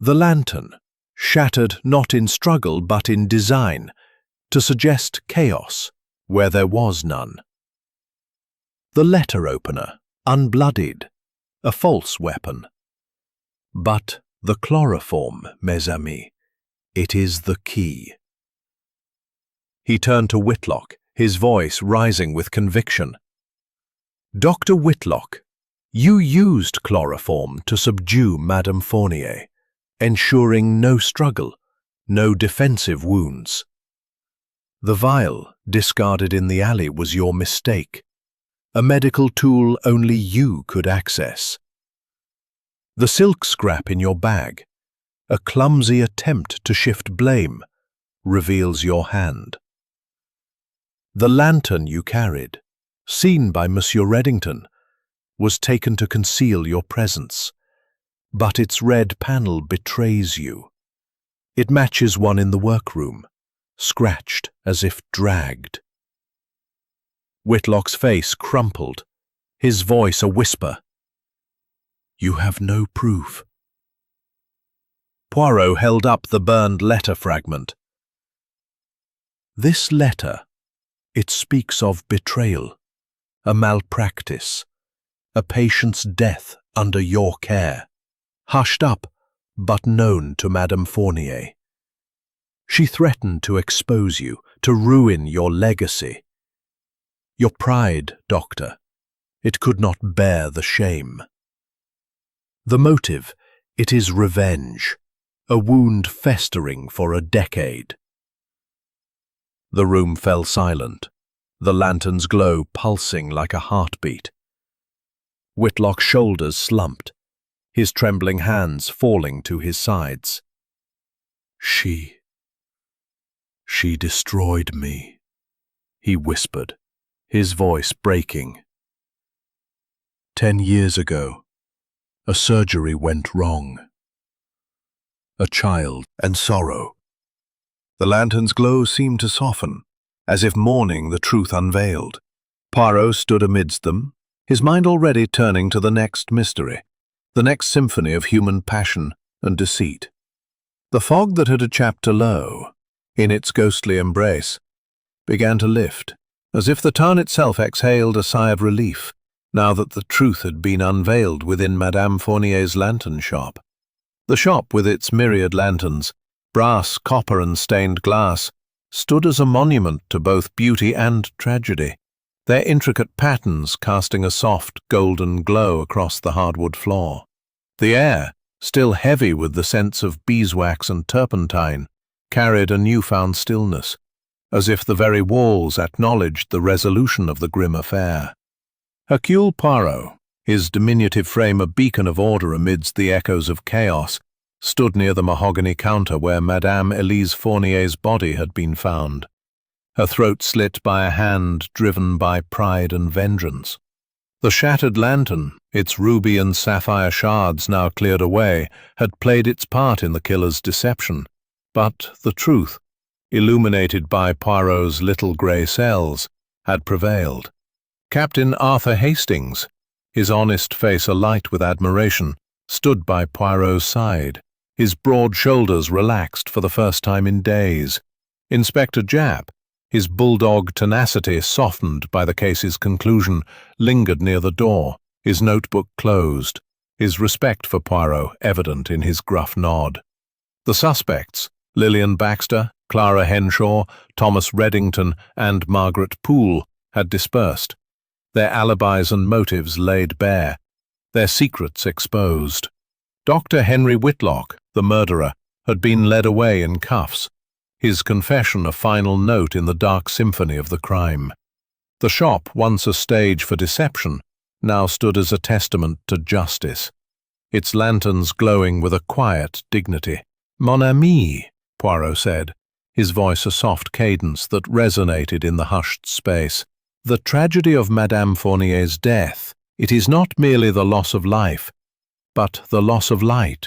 The lantern, shattered not in struggle but in design, to suggest chaos where there was none. The letter opener, unbloodied, a false weapon. But the chloroform, mes amis, it is the key. He turned to Whitlock, his voice rising with conviction. Dr. Whitlock, you used chloroform to subdue Madame Fournier, ensuring no struggle, no defensive wounds. The vial discarded in the alley was your mistake, a medical tool only you could access. The silk scrap in your bag, a clumsy attempt to shift blame, reveals your hand. The lantern you carried, seen by Monsieur Reddington, was taken to conceal your presence, but its red panel betrays you. It matches one in the workroom, scratched as if dragged. Whitlock's face crumpled, his voice a whisper. You have no proof. Poirot held up the burned letter fragment. "This letter, it speaks of betrayal, a malpractice, a patient's death under your care, hushed up but known to Madame Fournier. She threatened to expose you, to ruin your legacy. Your pride, doctor, it could not bear the shame. The motive, it is revenge, a wound festering for a decade." The room fell silent, the lantern's glow pulsing like a heartbeat. Whitlock's shoulders slumped, his trembling hands falling to his sides. She destroyed me," he whispered, his voice breaking. 10 years ago, a surgery went wrong. A child and sorrow. The lantern's glow seemed to soften, as if mourning the truth unveiled. Poirot stood amidst them, his mind already turning to the next mystery, the next symphony of human passion and deceit. The fog that had a chapter low, in its ghostly embrace, began to lift, as if the town itself exhaled a sigh of relief, now that the truth had been unveiled within Madame Fournier's lantern shop. The shop, with its myriad lanterns, brass, copper, and stained glass, stood as a monument to both beauty and tragedy, their intricate patterns casting a soft, golden glow across the hardwood floor. The air, still heavy with the scents of beeswax and turpentine, carried a newfound stillness, as if the very walls acknowledged the resolution of the grim affair. Hercule Poirot, his diminutive frame a beacon of order amidst the echoes of chaos, stood near the mahogany counter where Madame Elise Fournier's body had been found, her throat slit by a hand driven by pride and vengeance. The shattered lantern, its ruby and sapphire shards now cleared away, had played its part in the killer's deception, but the truth, illuminated by Poirot's little grey cells, had prevailed. Captain Arthur Hastings, his honest face alight with admiration, stood by Poirot's side, his broad shoulders relaxed for the first time in days. Inspector Japp, his bulldog tenacity softened by the case's conclusion, lingered near the door, his notebook closed, his respect for Poirot evident in his gruff nod. The suspects, Lillian Baxter, Clara Henshaw, Thomas Reddington, and Margaret Poole, had dispersed, their alibis and motives laid bare, their secrets exposed. Dr. Henry Whitlock, the murderer, had been led away in cuffs, his confession a final note in the dark symphony of the crime. The shop, once a stage for deception, now stood as a testament to justice, its lanterns glowing with a quiet dignity. "Mon ami," Poirot said, his voice a soft cadence that resonated in the hushed space. "The tragedy of Madame Fournier's death, it is not merely the loss of life, but the loss of light.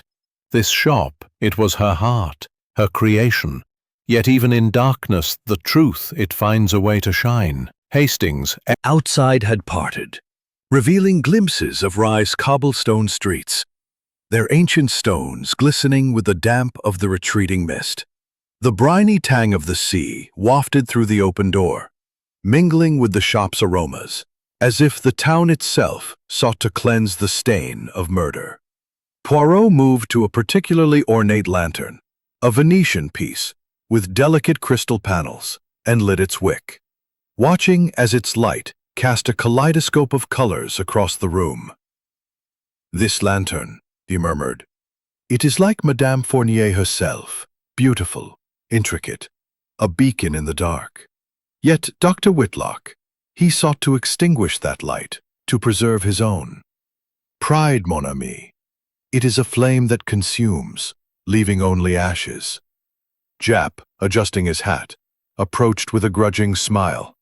This shop, it was her heart, her creation. Yet even in darkness, the truth, it finds a way to shine." Hastings, Outside had parted, revealing glimpses of Rye's cobblestone streets, their ancient stones glistening with the damp of the retreating mist. The briny tang of the sea wafted through the open door, mingling with the shop's aromas, as if the town itself sought to cleanse the stain of murder. Poirot moved to a particularly ornate lantern, a Venetian piece, with delicate crystal panels, and lit its wick, watching as its light cast a kaleidoscope of colors across the room. "This lantern," he murmured, "it is like Madame Fournier herself, beautiful, intricate, a beacon in the dark. Yet Dr. Whitlock, he sought to extinguish that light, to preserve his own. Pride, mon ami, it is a flame that consumes, leaving only ashes." Japp, adjusting his hat, approached with a grudging smile.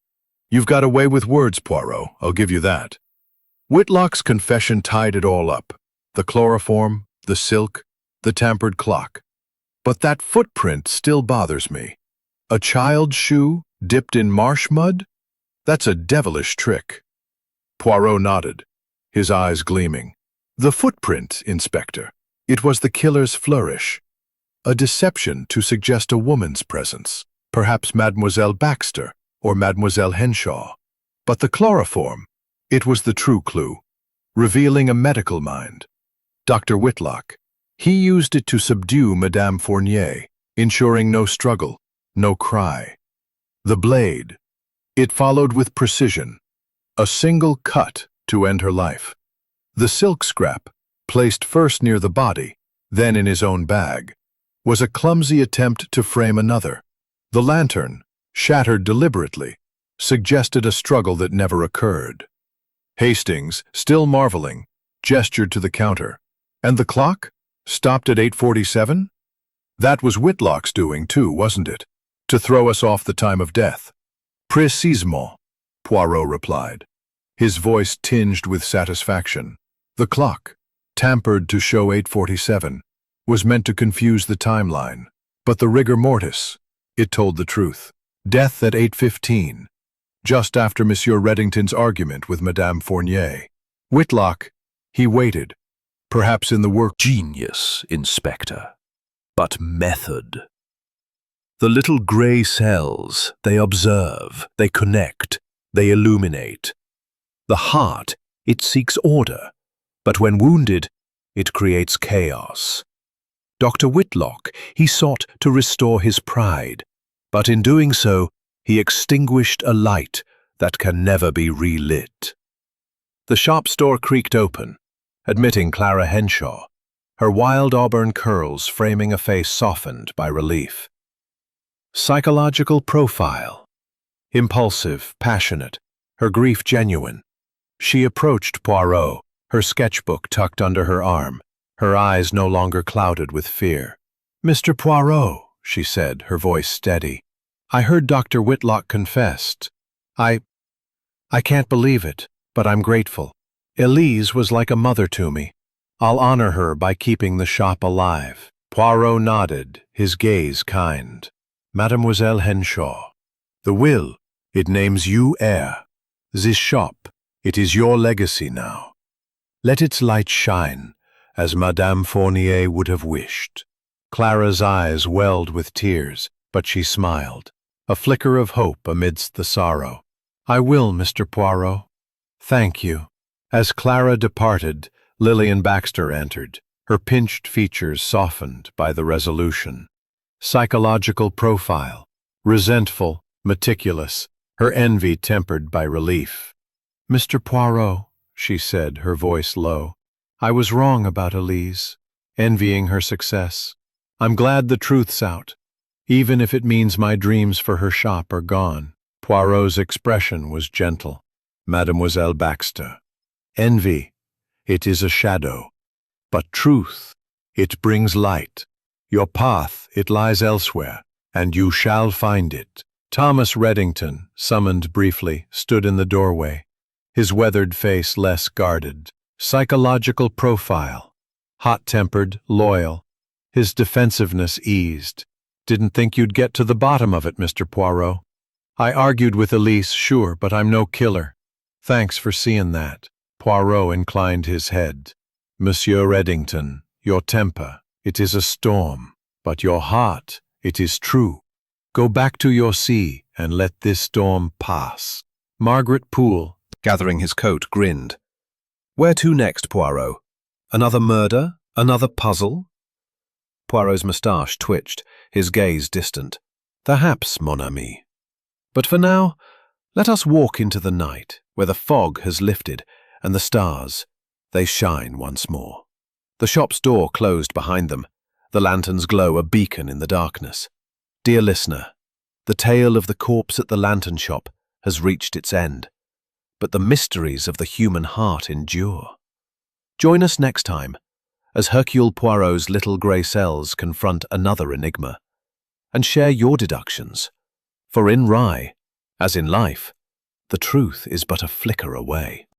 "You've got away with words, Poirot, I'll give you that." Whitlock's confession tied it all up, the chloroform, the silk, the tampered clock. But that footprint still bothers me. A child's shoe dipped in marsh mud? That's a devilish trick. Poirot nodded, his eyes gleaming. "The footprint, Inspector. It was the killer's flourish. a deception to suggest a woman's presence, perhaps Mademoiselle Baxter or Mademoiselle Henshaw. But the chloroform, it was the true clue, revealing a medical mind. Dr. Whitlock, he used it to subdue Madame Fournier, ensuring no struggle, no cry. The blade, it followed with precision, a single cut to end her life. The silk scrap, placed first near the body, then in his own bag, was a clumsy attempt to frame another. The lantern, shattered deliberately, suggested a struggle that never occurred. Hastings, still marveling, gestured to the counter. And the clock? Stopped at 8:47? That was Whitlock's doing too, wasn't it? To throw us off the time of death. Précisément, Poirot replied, his voice tinged with satisfaction. The clock, tampered to show 8:47, was meant to confuse the timeline. But the rigor mortis, it told the truth. Death at 8:15, just after Monsieur Reddington's argument with Madame Fournier. Whitlock, he waited, perhaps in the work. Genius, Inspector, but method. The little grey cells, they observe, they connect, they illuminate. The heart, it seeks order, but when wounded, it creates chaos. Dr. Whitlock, he sought to restore his pride, but in doing so, he extinguished a light that can never be relit. The shop door creaked open, admitting Clara Henshaw, her wild auburn curls framing a face softened by relief. Psychological profile. Impulsive, passionate, her grief genuine. She approached Poirot, her sketchbook tucked under her arm, her eyes no longer clouded with fear. "Mr. Poirot," she said, her voice steady, "I heard Dr. Whitlock confessed. I can't believe it, but I'm grateful. Elise was like a mother to me. I'll honor her by keeping the shop alive." Poirot nodded, his gaze kind. "Mademoiselle Henshaw, the will, it names you heir. This shop, it is your legacy now. Let its light shine, as Madame Fournier would have wished." Clara's eyes welled with tears, but she smiled, a flicker of hope amidst the sorrow. "I will, Mr. Poirot. Thank you." As Clara departed, Lillian Baxter entered, her pinched features softened by the resolution. Psychological profile, resentful, meticulous, her envy tempered by relief. "Mr. Poirot," she said, her voice low, "I was wrong about Elise, envying her success. I'm glad the truth's out, even if it means my dreams for her shop are gone." Poirot's expression was gentle. "Mademoiselle Baxter, envy, it is a shadow, but truth, it brings light. Your path, it lies elsewhere, and you shall find it." Thomas Reddington, summoned briefly, stood in the doorway, his weathered face less guarded. Psychological profile, hot-tempered, loyal, his defensiveness eased. "Didn't think you'd get to the bottom of it, Mr. Poirot. I argued with Elise, sure, but I'm no killer. Thanks for seeing that." Poirot inclined his head. "Monsieur Reddington, your temper, it is a storm, but your heart, it is true. Go back to your sea and let this storm pass." Margaret Poole, gathering his coat, grinned. "Where to next, Poirot? Another murder? Another puzzle?" Poirot's moustache twitched, his gaze distant. "Perhaps, mon ami. But for now, let us walk into the night, where the fog has lifted, and the stars, they shine once more." The shop's door closed behind them, the lantern's glow a beacon in the darkness. Dear listener, the tale of the corpse at the lantern shop has reached its end, but the mysteries of the human heart endure. Join us next time, as Hercule Poirot's little grey cells confront another enigma, and share your deductions, for in Rye, as in life, the truth is but a flicker away.